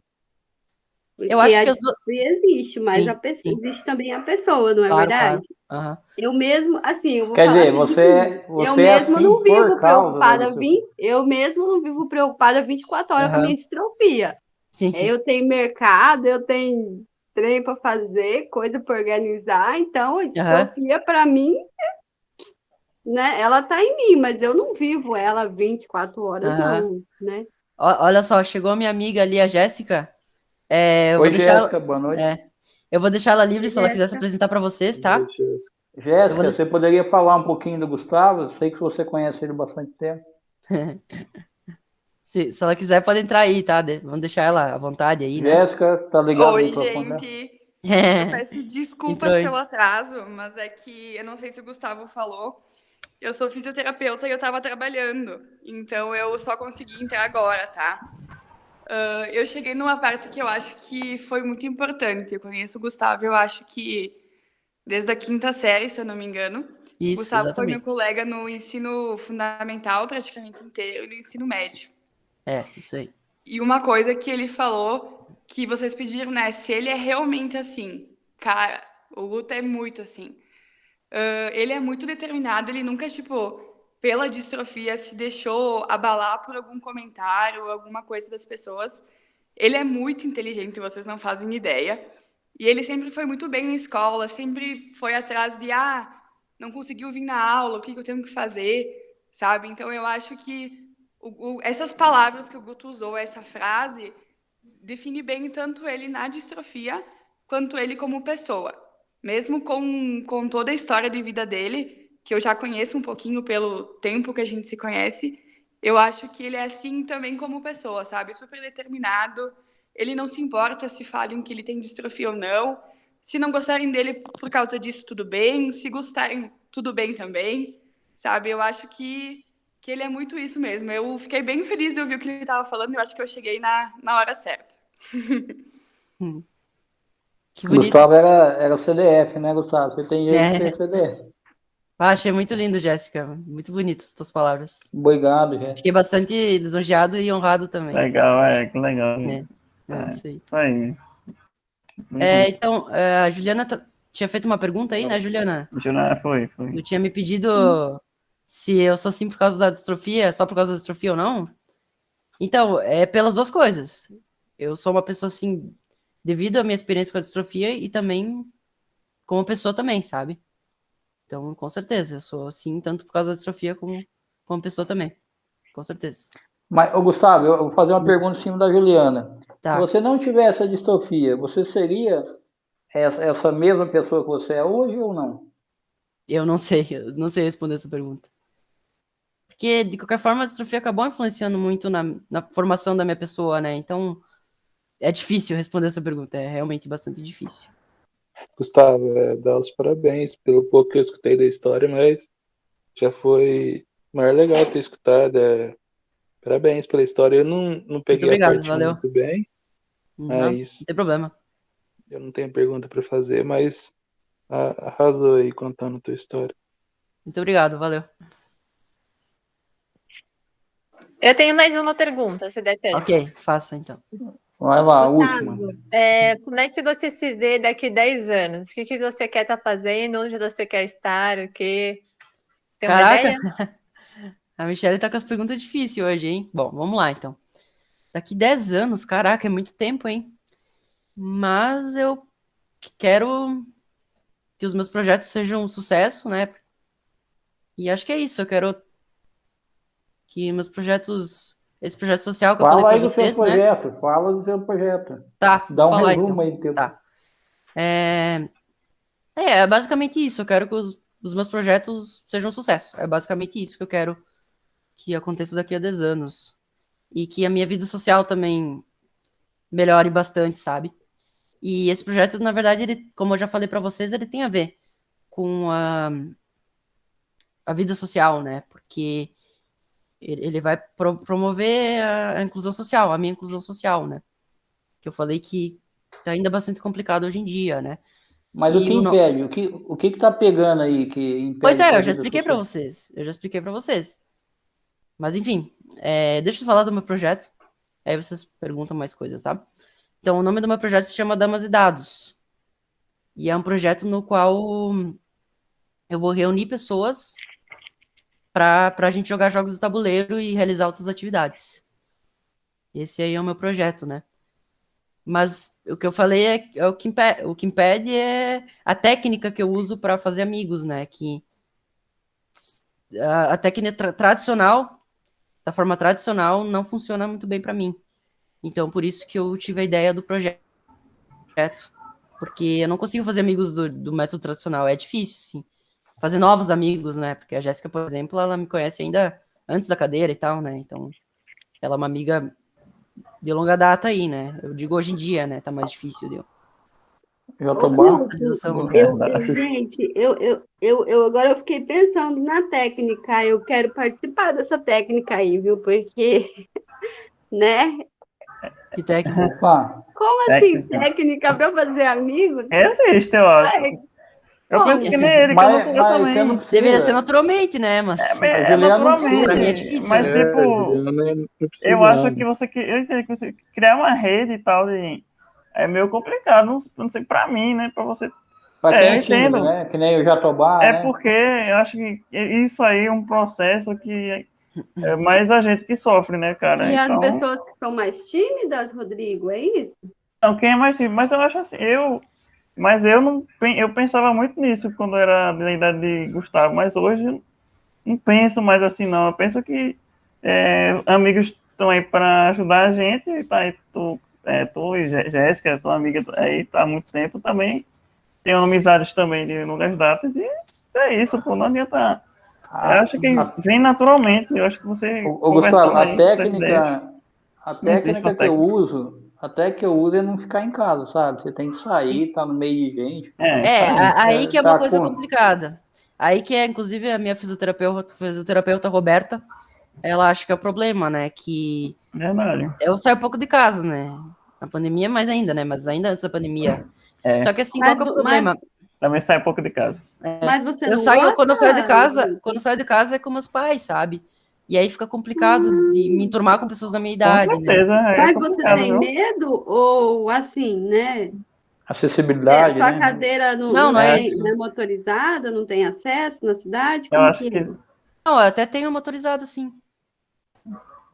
Eu Porque acho a que distrofia existe, mas sim, sim, existe também a pessoa, não é claro, claro. verdade? Aham. Eu mesmo, assim, eu vou Quer falar dizer, assim de mim. Eu você é mesmo assim não por vivo causa da preocupada, distrofia. eu mesmo não vivo preocupada 24 horas com a minha Aham. distrofia. Sim. Eu tenho mercado, eu tenho trem para fazer, coisa para organizar, então a Aham. distrofia para mim, né, ela tá em mim, mas eu não vivo ela 24 horas Aham. não, né? Olha só, chegou minha amiga ali, a Jéssica. Eu vou Oi, deixar ela, Jéssica, boa noite. eu vou deixar ela livre Oi, se ela quiser se Jéssica. apresentar para vocês, tá? Eu vou Jéssica, de- você poderia falar um pouquinho do Gustavo? Eu sei que você conhece ele há bastante tempo. se ela quiser, pode entrar aí, tá? Vamos deixar ela à vontade aí, né? Jéssica, tá ligado o Oi, microfone dela? gente. Eu peço Entrou desculpas aí. pelo atraso, mas é que eu não sei se o Gustavo falou. Eu sou fisioterapeuta e eu tava trabalhando, então eu só consegui entrar agora, tá? Eu cheguei numa parte que eu acho que foi muito importante. Eu conheço o Gustavo, eu acho que desde a quinta série, se eu não me engano. O Isso, Gustavo foi meu exatamente. colega no ensino fundamental praticamente inteiro e no ensino médio. Isso aí. E uma coisa que ele falou, que vocês pediram, né? Se ele é realmente assim. Cara, o Guto é muito assim. Ele é muito determinado, ele nunca, tipo, pela distrofia, se deixou abalar por algum comentário, alguma coisa das pessoas. Ele é muito inteligente, vocês não fazem ideia. E ele sempre foi muito bem na escola, sempre foi atrás de, não conseguiu vir na aula, o que eu tenho que fazer, sabe? Então eu acho que essas palavras que o Guto usou, essa frase, define bem tanto ele na distrofia quanto ele como pessoa. Mesmo com toda a história de vida dele, que eu já conheço um pouquinho pelo tempo que a gente se conhece, eu acho que ele é assim também como pessoa, sabe? Super determinado. Ele não se importa se falem que ele tem distrofia ou não. Se não gostarem dele por causa disso, tudo bem. Se gostarem, tudo bem também, sabe? Eu acho que ele é muito isso mesmo. Eu fiquei bem feliz de ouvir o que ele estava falando. Eu acho que eu cheguei na hora certa. Hum, Que bonito. Gustavo era CDF, né, Gustavo? Você tem jeito de ser É, CDF. Ah, achei muito lindo, Jéssica. Muito bonitas as tuas palavras. Obrigado, gente. Fiquei bastante lisonjeado e honrado também. Legal, que legal. Isso aí. Isso aí. Então, a Juliana tinha feito uma pergunta aí, né, Juliana? Foi. Eu tinha me pedido se eu sou assim por causa da distrofia, só por causa da distrofia ou não. Então, é pelas duas coisas. Eu sou uma pessoa assim, devido à minha experiência com a distrofia e também como pessoa também, sabe? Então, com certeza, eu sou assim, tanto por causa da distrofia como pessoa também. Com certeza. Mas, ô, Gustavo, eu vou fazer uma pergunta em cima da Juliana. Tá. Se você não tivesse a distrofia, você seria essa mesma pessoa que você é hoje ou não? Eu não sei responder essa pergunta. Porque, de qualquer forma, a distrofia acabou influenciando muito na formação da minha pessoa, né? Então, é difícil responder essa pergunta. É realmente bastante difícil. Gustavo, dar os parabéns pelo pouco que eu escutei da história, mas já foi mais legal ter escutado. Parabéns pela história. Eu não peguei obrigado, a parte valeu. muito bem, Não mas tem problema. eu não tenho pergunta para fazer, mas arrasou aí contando a tua história. Muito obrigado, valeu. Eu tenho mais uma pergunta, se der tempo. Ok, faça então. Vai lá, a Gustavo, última. Como é que você se vê daqui 10 anos? O que você quer estar fazendo? Onde você quer estar? O quê? Tem uma Caraca! ideia? A Michelle tá com as perguntas difíceis hoje, hein? Bom, vamos lá então. Daqui 10 anos, caraca, é muito tempo, hein? Mas eu quero que os meus projetos sejam um sucesso, né? E acho que é isso. Eu quero que meus projetos, esse projeto social que eu falei Fala aí pra do seu vocês, né? projeto. Fala do seu projeto. Tá, Dá vou um falar resumo então. aí do teu. Tá. É basicamente isso. Eu quero que os meus projetos sejam um sucesso. É basicamente isso que eu quero que aconteça daqui a 10 anos. E que a minha vida social também melhore bastante, sabe? E esse projeto, na verdade, ele, como eu já falei pra vocês, ele tem a ver com a vida social, né? Porque ele vai promover a inclusão social, a minha inclusão social, né? Que eu falei que tá ainda bastante complicado hoje em dia, né? Mas o que impede? O que tá pegando aí que impede? Pois é, tua eu já vida expliquei pra social? vocês. Mas enfim, deixa eu falar do meu projeto. Aí vocês perguntam mais coisas, tá? Então, o nome do meu projeto se chama Damas e Dados. E é um projeto no qual eu vou reunir pessoas pra gente jogar jogos de tabuleiro e realizar outras atividades. Esse aí é o meu projeto, né? Mas o que eu falei é o que impede é a técnica que eu uso para fazer amigos, né? Que a técnica tradicional, da forma tradicional, não funciona muito bem para mim. Então, por isso que eu tive a ideia do projeto. Porque eu não consigo fazer amigos do método tradicional. É difícil, sim. Fazer novos amigos, né? Porque a Jéssica, por exemplo, ela me conhece ainda antes da cadeira e tal, né? Então, ela é uma amiga de longa data aí, né? Eu digo hoje em dia, né? Tá mais difícil, deu. Gente, eu agora eu fiquei pensando na técnica. Eu quero participar dessa técnica aí, viu? Porque, né? Que técnica? Como assim, técnica para fazer amigos? Existe, eu acho. Eu penso que nem ele, que eu não tenho também. Deveria ser naturalmente, né? Mas naturalmente. Pra mim é difícil. Mas, tipo, eu acho que eu entendo que você criar uma rede e tal, é meio complicado, não sei pra mim, né? Pra você. Pra quem é tímido, né? Que nem o Jatobá, né? Porque eu acho que isso aí é um processo que é mais a gente que sofre, né, cara? E então... as pessoas que são mais tímidas, Rodrigo, é isso? Não, quem é mais tímido? Mas eu acho assim, eu pensava muito nisso quando era da idade de Gustavo, mas hoje não penso mais assim, não. Eu penso que amigos estão aí para ajudar a gente, tá aí tu e Jéssica, tua amiga aí tá há muito tempo também, tenho amizades também de longas datas, e é isso, pô, não adianta. Eu acho que vem naturalmente, eu acho que você... Gustavo, a técnica que eu uso é não ficar em casa, sabe? Você tem que sair, tá no meio de gente. Aí que é uma coisa complicada. Aí que inclusive, a minha fisioterapeuta Roberta, ela acha que é o problema, né? Que verdade. Eu saio pouco de casa, né? Na pandemia, mais ainda, né? Mas ainda antes da pandemia. Só que assim, qual que é o problema? Também sai pouco de casa. Mas você Eu não saio, gosta? quando eu saio de casa é com meus pais, sabe? E aí fica complicado de me enturmar com pessoas da minha Com idade, né? certeza. É Mas você complicado, tem viu? medo? Ou assim, né? Acessibilidade, Sua né? cadeira Não, não é isso. não é motorizada, não tem acesso na cidade? Eu Como acho que que é? Não, eu até tenho motorizada, sim.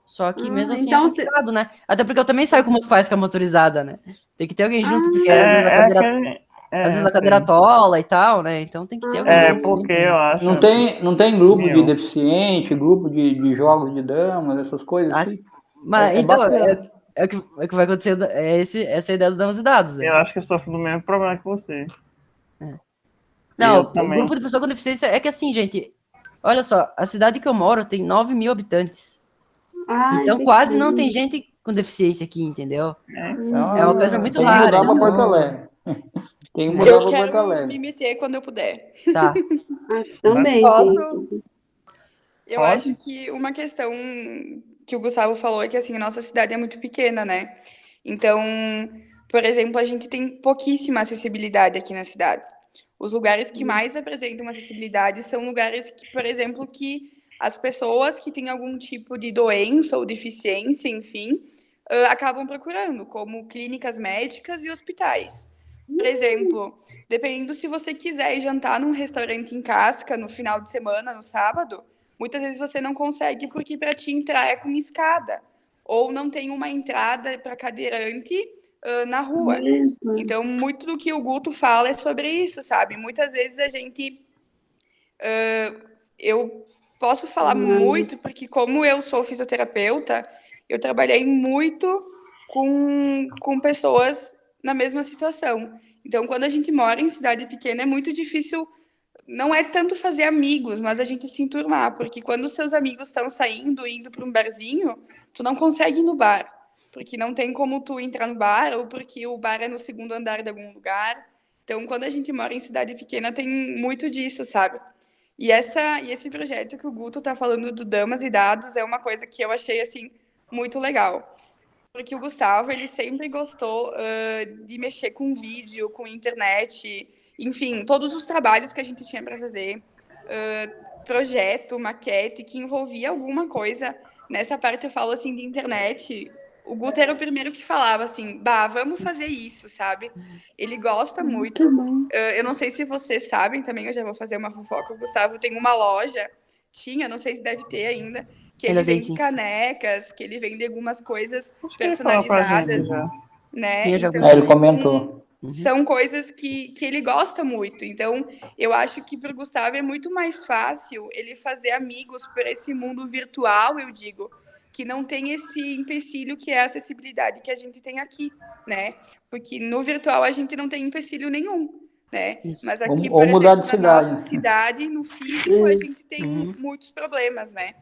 Só que mesmo assim é Então, complicado, né? Até porque eu também saio com meus pais com a motorizada, né? Tem que ter alguém junto, porque é, às vezes a é cadeira, aquele. às vezes É, a cadeira sei. tola e tal, né? Então tem que ter alguém junto Porque sempre. eu acho. Não tem grupo de Eu. deficiente, grupo de jogos de damas, essas coisas Ah, assim. mas É então, bacana. é o que vai acontecer, essa é a ideia do Damas e Dados, né? Eu acho que eu sofro do mesmo problema que você. Não, Eu o também. grupo de pessoa com deficiência é que assim, gente, olha só, a cidade que eu moro tem 9.000 habitantes. Ai, Então quase não tem pequeno. gente com deficiência aqui, entendeu? Então, É uma coisa muito tem que rara. mudar para Porto Então, Alegre. Tem que mudar Eu para Porto quero Alegre. me meter quando eu puder. tá. Também. Posso? Eu Pode? acho que uma questão que o Gustavo falou é que assim, a nossa cidade é muito pequena, né? Então, por exemplo, a gente tem pouquíssima acessibilidade aqui na cidade. Os lugares que mais apresentam acessibilidade são lugares que, por exemplo, que as pessoas que têm algum tipo de doença ou deficiência, enfim, acabam procurando, como clínicas médicas e hospitais. Por exemplo, dependendo se você quiser ir jantar num restaurante em casca no final de semana, no sábado, muitas vezes você não consegue porque para te entrar é com escada ou não tem uma entrada para cadeirante na rua. Então, muito do que o Guto fala é sobre isso, sabe? Muitas vezes a gente eu posso falar muito porque como eu sou fisioterapeuta, eu trabalhei muito com pessoas na mesma situação. Então, quando a gente mora em cidade pequena, é muito difícil. Não é tanto fazer amigos, mas a gente se enturmar, porque quando os seus amigos estão saindo, indo para um barzinho, tu não consegue ir no bar, porque não tem como tu entrar no bar, ou porque o bar é no segundo andar de algum lugar. Então, quando a gente mora em cidade pequena, tem muito disso, sabe? E esse projeto que o Guto tá falando do Damas e Dados é uma coisa que eu achei, assim, muito legal. Porque o Gustavo, ele sempre gostou de mexer com vídeo, com internet, enfim, todos os trabalhos que a gente tinha para fazer, projeto, maquete, que envolvia alguma coisa. Nessa parte eu falo, assim, de internet, o Guto era o primeiro que falava, assim, bah, vamos fazer isso, sabe? Ele gosta muito. Eu não sei se vocês sabem também, eu já vou fazer uma fofoca, o Gustavo tem uma loja, não sei se deve ter ainda, que ele Ainda tem, vende sim. canecas, que ele vende algumas coisas Ele falou pra gente personalizadas, já. né? Sim, eu já vi Então, Ele isso. comentou. são coisas que ele gosta muito. Então, eu acho que para o Gustavo é muito mais fácil ele fazer amigos por esse mundo virtual, eu digo, que não tem esse empecilho que é a acessibilidade que a gente tem aqui, né? Porque no virtual a gente não tem empecilho nenhum, né? Isso. Mas aqui, Ou por mudar exemplo, de na cidade. nossa cidade, no físico, a gente tem muitos problemas, né?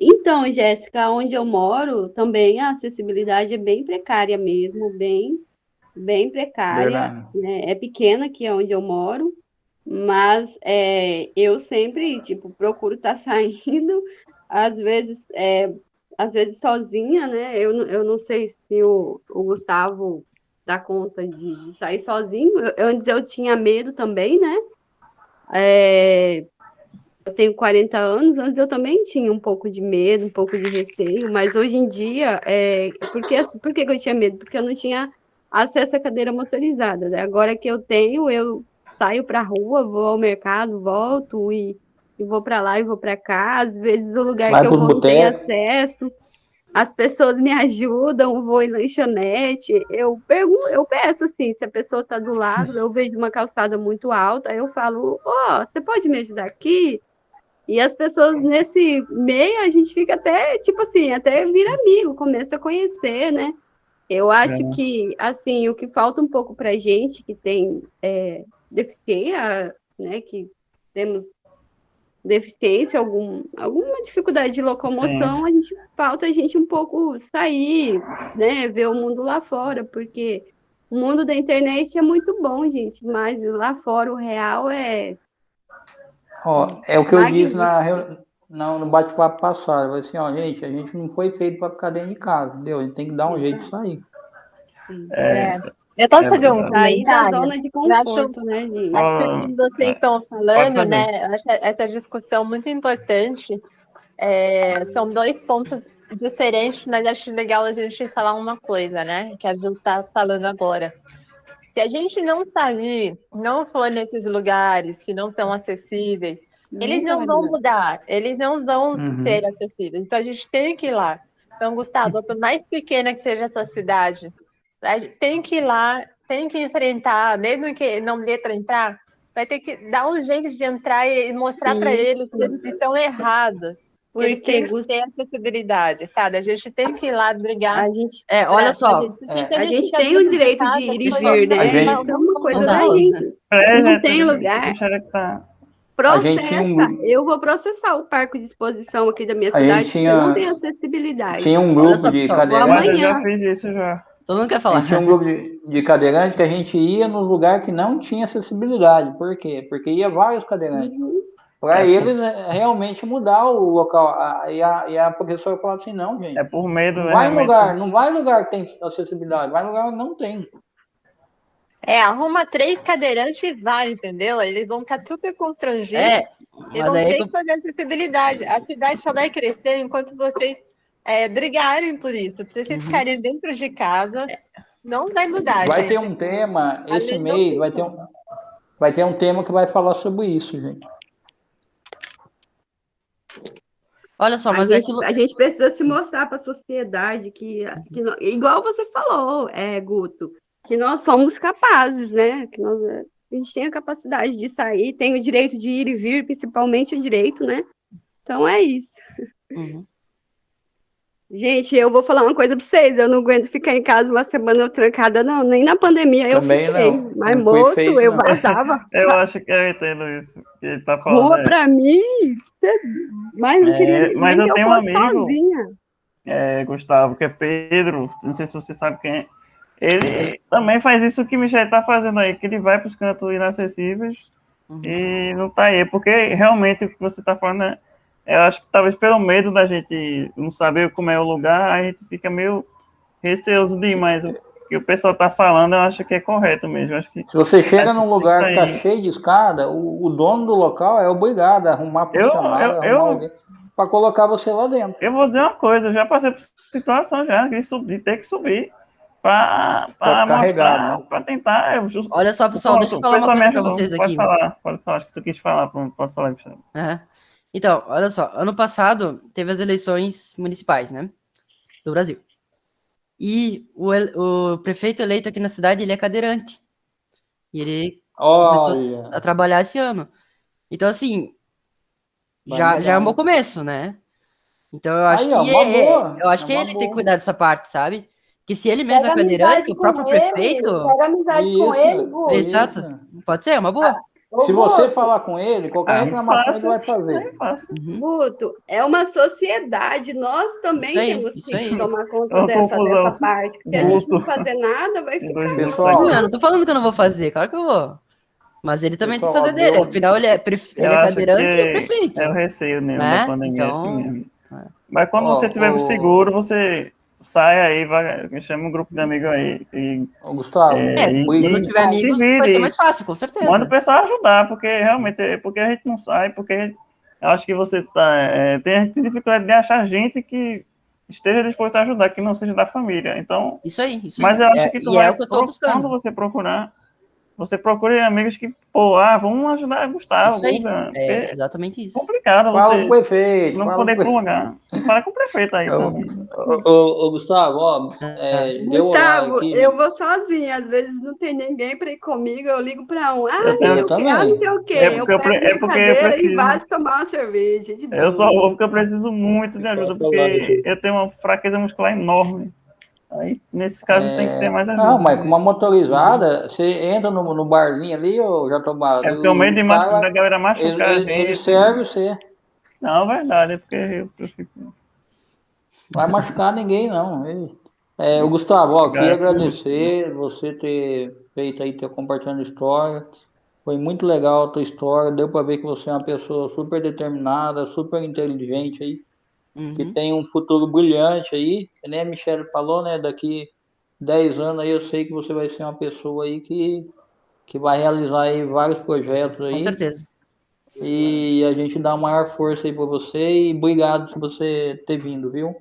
Então, Jéssica, onde eu moro, também a acessibilidade é bem precária mesmo, bem precária, Verdade. né? É pequena aqui onde eu moro, mas eu sempre, tipo, procuro estar saindo, às vezes sozinha, né? Eu não sei se o Gustavo dá conta de sair sozinho. Antes eu tinha medo também, né? Eu tenho 40 anos, antes eu também tinha um pouco de medo, um pouco de receio, mas hoje em dia, por que eu tinha medo? Porque eu não tinha acesso à cadeira motorizada, né? Agora que eu tenho, eu saio para a rua, vou ao mercado, volto e vou para lá e vou para cá. Às vezes o lugar Vai que eu pros vou não tem botecos. acesso, as pessoas me ajudam, vou em lanchonete, eu peço assim, se a pessoa está do lado, eu vejo uma calçada muito alta, eu falo, você pode me ajudar aqui? E as pessoas nesse meio, a gente fica até, tipo assim, até vira amigo, começa a conhecer, né? Eu acho que, assim, o que falta um pouco pra gente que tem deficiência, né, que temos deficiência, alguma dificuldade de locomoção, falta a gente um pouco sair, né, ver o mundo lá fora, porque o mundo da internet é muito bom, gente, mas lá fora o real é Ó, é o que eu disse magnífico. no bate-papo passado. Eu falei assim, ó, gente, a gente não foi feito para ficar dentro de casa, entendeu? A gente tem que dar um jeito de sair. Eu posso fazer um Sair da comentário? zona de Eu acho, conforto, né, gente? acho que como vocês estão Pode falando, fazer. né? Eu acho essa discussão muito importante. São dois pontos diferentes, mas acho legal a gente falar uma coisa, né? Que a Ju está falando agora. Se a gente não sair, não for nesses lugares que não são acessíveis, eles Nunca não vai vão mudar. mudar, eles não vão Uhum. ser acessíveis. Então a gente tem que ir lá. Então, Gustavo, por mais pequena que seja essa cidade, a gente tem que ir lá, tem que enfrentar, mesmo que não dê para entrar, vai ter que dar um jeito de entrar e mostrar para Isso. eles que eles estão errados. Que eles Porque têm que ter acessibilidade, sabe? A gente tem que ir lá brigar a gente, Olha pra só, gente. Porque se a gente fica tem o dentro de direito de casa, ir e Deixa eu vir, falar. A né? gente- Isso é uma coisa Não da dá. gente. Não tem lugar. Michele que tá. A gente tinha um Processa. grupo, Eu vou processar o parque de exposição aqui da minha a cidade, gente porque não tinha, tem acessibilidade. tinha um Olha grupo só, de pessoal. Vou cadeirantes. Mas eu já amanhã. fiz isso já. Todo mundo quer A falar. gente tinha um grupo de cadeirante que a gente ia no lugar que não tinha acessibilidade. Por quê? Porque ia vários cadeirantes. Uhum. Para É eles realmente mudar o local. E a professora falava assim, não, É gente, por medo, não né? vai em Realmente. lugar, não vai em lugar que tem acessibilidade, vai em lugar que não tem. Arruma 3 cadeirantes e vai, entendeu? Eles vão ficar super constrangidos e Mas vão daí ter que fazer acessibilidade. A cidade só vai crescer enquanto vocês brigarem por isso. Se vocês ficarem dentro de casa, não vai mudar, Vai ter gente. um tema, A esse lei não mês, tem vai ter um tema que vai falar sobre isso, gente. olha só, A mas é gente, aquilo. a gente precisa se mostrar para a sociedade igual você falou, Guto, que nós somos capazes, né? A gente tem a capacidade de sair, tem o direito de ir e vir, principalmente o direito, né? Então é isso. Uhum. Gente, eu vou falar uma coisa para vocês, eu não aguento ficar em casa uma semana trancada, não, nem na pandemia eu Também fiquei, não. mas Não foi moço, feito, eu não. vazava. Eu acho que eu entendo isso que ele tá falando. Rua pra mim, mas não queria Mas nem eu que tenho eu um fosse amigo, sozinha. Gustavo, que é Pedro, não sei se você sabe quem é. Ele também faz isso que o Michel tá fazendo aí, que ele vai para os cantos inacessíveis e não tá aí. Porque realmente o que você tá falando, né, eu acho que talvez pelo medo da gente não saber como é o lugar, a gente fica meio receoso demais. O que o pessoal tá falando, eu acho que é correto mesmo. Eu acho que Se você chega num tem que lugar que tá sair. cheio de escada, o dono do local é obrigado a arrumar funcionário, arrumar alguém para colocar você lá dentro. Eu vou dizer uma coisa, eu já passei por situação já de ter que subir para carregar, mostrar, né? para tentar. Olha só, pessoal, deixa eu falar uma coisa para vocês aqui. Pode falar, acho que tu quis falar, pode falar. Uhum. Então, olha só, ano passado teve as eleições municipais, né, do Brasil. E o prefeito eleito aqui na cidade, ele é cadeirante. E ele começou a trabalhar esse ano. Então, assim, já é um bom começo, né? Então, eu acho que ele tem que cuidar dessa parte, sabe? Que se ele mesmo é cadeirante, o próprio prefeito... Pega amizade com ele, Gu. Exato. Pode ser, uma boa. Se você falar com ele, qualquer reclamação ele vai fazer. Guto, é uma sociedade, nós também temos que tomar conta dessa parte. Se a gente não fazer nada, vai ficar... Pessoal, eu não tô falando que eu não vou fazer, claro que eu vou. Mas ele também tem que fazer dele, afinal ele é cadeirante e é prefeito. É o receio mesmo da pandemia, então, assim mesmo. Mas quando você estiver seguro, você sai aí, chama um grupo de amigos aí. Gustavo, quando tiver amigos vai ser mais fácil, com certeza. Manda o pessoal ajudar, porque realmente, porque a gente não sai, porque eu acho que você tem dificuldade de achar gente que esteja disposto a ajudar, que não seja da família. Então, isso aí. Mas eu acho que tu vai, o que eu tô buscando. Quando você procurar, você procura amigos que, vamos ajudar a Gustavo. Isso aí, exatamente isso. Complicado fala você com o prefeito, não poder prolongar. Fala com o prefeito aí. Ô, Gustavo, Gustavo, eu vou sozinha, às vezes não tem ninguém para ir comigo, eu ligo para um, não sei o quê, eu pego minha cadeira e vou tomar uma cerveja. Eu só vou porque eu preciso muito de ajuda, porque eu tenho uma fraqueza muscular enorme. Aí, nesse caso, tem que ter mais ajuda. Não, mas com uma motorizada, você entra no barzinho ali, ou já tomar. É porque o meio da galera machucar. Ele serve você. Não, verdade, é porque eu fico. Vai machucar ninguém, não. O Gustavo, queria agradecer você ter feito aí, ter compartilhando a história. Foi muito legal a tua história. Deu para ver que você é uma pessoa super determinada, super inteligente aí. Que tem um futuro brilhante aí, que nem a Michelle falou, né? Daqui 10 anos aí eu sei que você vai ser uma pessoa aí que vai realizar aí vários projetos Com aí. certeza. E a gente dá a maior força aí pra você e obrigado por você ter vindo, viu?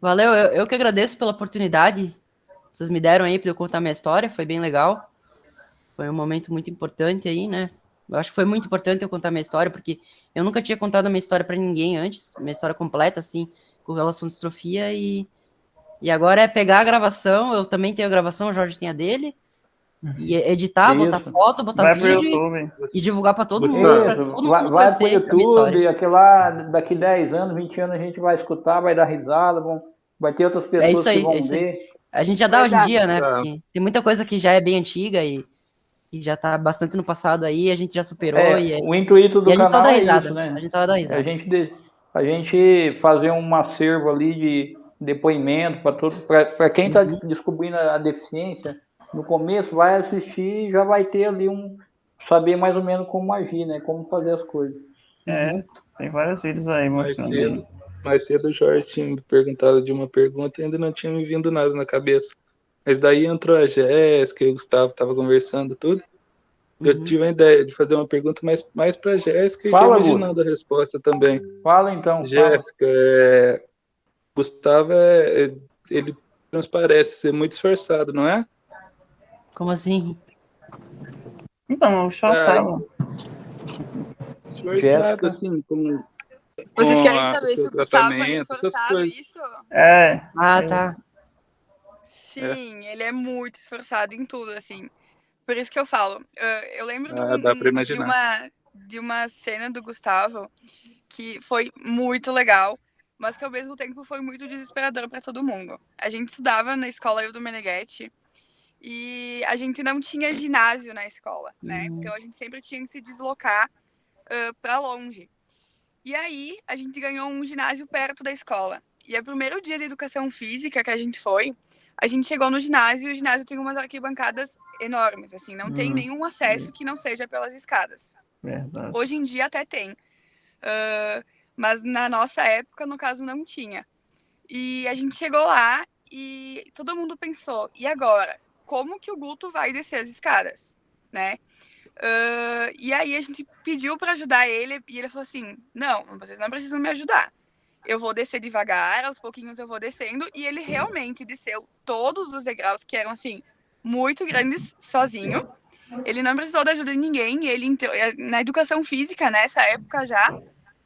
Valeu, eu que agradeço pela oportunidade que vocês me deram aí para eu contar minha história, foi bem legal. Foi um momento muito importante aí, né? Eu acho que foi muito importante eu contar minha história, porque eu nunca tinha contado a minha história para ninguém antes, minha história completa, assim, com relação à distrofia, e agora é pegar a gravação, eu também tenho a gravação, o Jorge tem a dele, e editar, botar Isso. foto, botar Vai pro vídeo YouTube. e divulgar para todo mundo, Gustavo. para Isso, todo vai, mundo vai pro conhecer a minha história. YouTube, aquele lá, daqui 10 anos, 20 anos a gente vai escutar, vai dar risada, vai ter outras É pessoas isso que aí, vão é isso aí. ver. A gente já dá hoje em Verdade. dia, né? Tá. Porque tem muita coisa que já é bem antiga e já tá bastante no passado aí, a gente já superou e O intuito a do gente só dá canal é risada. isso, né? A gente só dá A risada. gente fazer um acervo ali de depoimento para quem está descobrindo a deficiência, no começo vai assistir e já vai ter ali saber mais ou menos como agir, né? Como fazer as coisas. Tem vários vídeos aí mostrando. Mais cedo o Jorge tinha me perguntado de uma pergunta e ainda não tinha me vindo nada na cabeça. Mas daí entrou a Jéssica e o Gustavo tava conversando tudo. Eu tive a ideia de fazer uma pergunta mais pra Jéssica e já Fala, imaginando a resposta também. Fala então, fala. Jéssica, Gustavo, ele transparece ser muito esforçado, não é? Como assim? Então, esforçado. Esforçado, Jéssica. assim, como Vocês com querem o saber se seu o Gustavo é tratamento, essas esforçado, coisas. isso? Ah, tá. Sim, ele é muito esforçado em tudo, assim. Por isso que eu falo. Eu lembro Dá pra imaginar. de uma cena do Gustavo que foi muito legal, mas que ao mesmo tempo foi muito desesperador para todo mundo. A gente estudava na escola Eu do Meneghetti e a gente não tinha ginásio na escola, né? Então a gente sempre tinha que se deslocar para longe. E aí a gente ganhou um ginásio perto da escola. E é o primeiro dia de educação física que a gente foi, a gente chegou no ginásio e o ginásio tem umas arquibancadas enormes, assim, não tem nenhum acesso que não seja pelas escadas. Verdade. Hoje em dia até tem. Mas na nossa época, no caso, não tinha. E a gente chegou lá e todo mundo pensou, e agora? Como que o Guto vai descer as escadas? Né? E aí a gente pediu para ajudar ele e ele falou assim, não, vocês não precisam me ajudar. Eu vou descer devagar, aos pouquinhos eu vou descendo. E ele realmente desceu todos os degraus, que eram, assim, muito grandes, sozinho. Ele não precisou da ajuda de ninguém. Ele entrou, na educação física, nessa época já,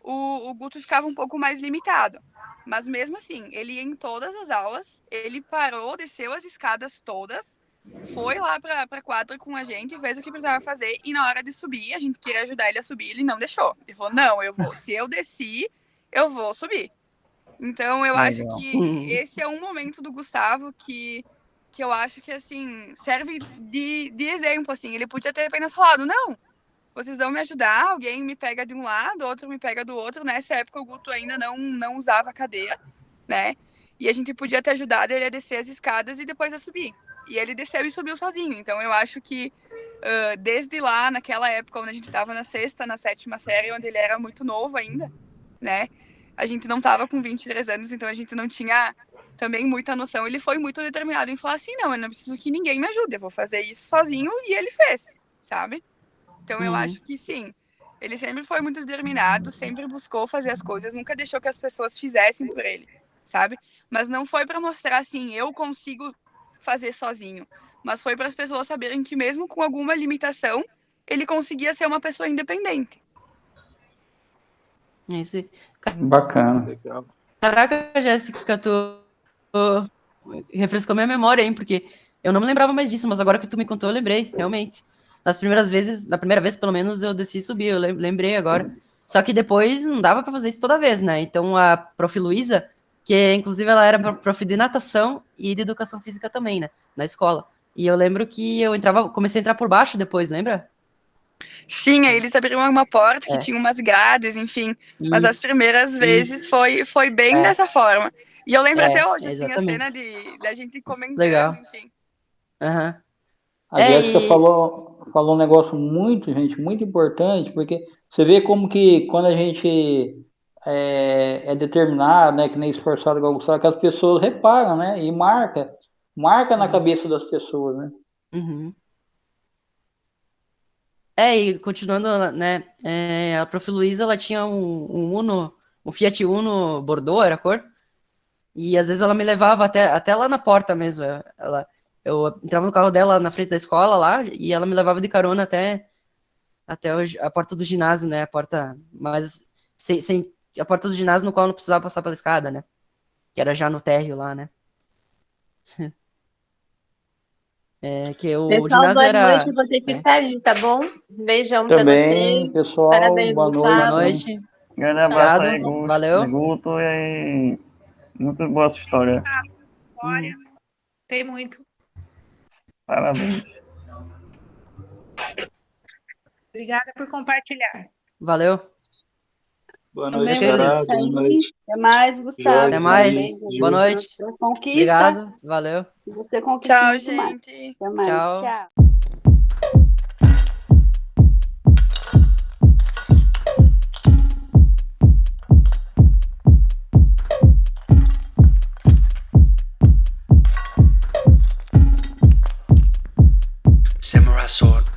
o Guto ficava um pouco mais limitado. Mas mesmo assim, ele ia em todas as aulas, ele parou, desceu as escadas todas, foi lá para a quadra com a gente, fez o que precisava fazer. E na hora de subir, a gente queria ajudar ele a subir, ele não deixou. Ele falou, não, eu vou. Se eu desci, eu vou subir. Então, eu acho que esse é um momento do Gustavo que eu acho que, assim, serve de exemplo, assim. Ele podia ter apenas falado, não, vocês vão me ajudar, alguém me pega de um lado, outro me pega do outro. Nessa época, o Guto ainda não usava cadeira, né? E a gente podia ter ajudado ele a descer as escadas e depois a subir. E ele desceu e subiu sozinho. Então, eu acho que desde lá, naquela época, onde a gente estava na 6ª, na 7ª série, onde ele era muito novo ainda, né? A gente não estava com 23 anos, então a gente não tinha também muita noção. Ele foi muito determinado em falar assim, não, eu não preciso que ninguém me ajude, eu vou fazer isso sozinho, e ele fez, sabe? Então eu acho que sim, ele sempre foi muito determinado, sempre buscou fazer as coisas, nunca deixou que as pessoas fizessem por ele, sabe? Mas não foi para mostrar assim, eu consigo fazer sozinho, mas foi para as pessoas saberem que mesmo com alguma limitação, ele conseguia ser uma pessoa independente. Esse... Bacana. Legal. Caraca, Jéssica, tu refrescou minha memória, hein? Porque eu não me lembrava mais disso, mas agora que tu me contou, eu lembrei, realmente. Na primeira vez, pelo menos, eu desci e subi, eu lembrei agora. Só que depois não dava pra fazer isso toda vez, né? Então a prof. Luísa, que inclusive ela era prof. De natação e de educação física também, né? Na escola. E eu lembro que comecei a entrar por baixo depois, lembra? Sim, aí eles abriram uma porta que tinha umas grades, enfim. Mas as primeiras vezes foi bem dessa forma. E eu lembro até hoje, assim, exatamente. a cena da gente comentando, Legal. enfim. Uhum. A Jéssica falou um negócio muito, gente, muito importante, porque você vê como que quando a gente é determinado, né, que nem esforçado igual o Gustavo, que as pessoas reparam, né, e marca marca na cabeça das pessoas, né? Uhum. E continuando, né, a Prof. Luísa, ela tinha um Fiat Uno Bordeaux, era a cor, e às vezes ela me levava até lá na porta mesmo, eu entrava no carro dela na frente da escola lá, e ela me levava de carona até a porta do ginásio, né, a porta, mas sem a porta do ginásio no qual eu não precisava passar pela escada, né, que era já no térreo lá, né. Que o Pessoal, ginásio boa era... noite, vou ter que sair, tá bom? Beijão pra Também, vocês. pessoal, Parabéns, boa Boa noite. noite. Grande abraço aí, Obrigado. Valeu. Guto, e aí, muito boa essa história. Olha, tem muito. Parabéns. Obrigada por compartilhar. Valeu. Boa Também noite, vou Cará. sair. Boa noite. Até mais, Gustavo. Jorge, Até mais. Parabéns, Boa Ju. noite. Pela conquista. Obrigado. Valeu. Que você conquiste Tchau, muito mais. gente. Até mais. Tchau. Tchau. Samurai sword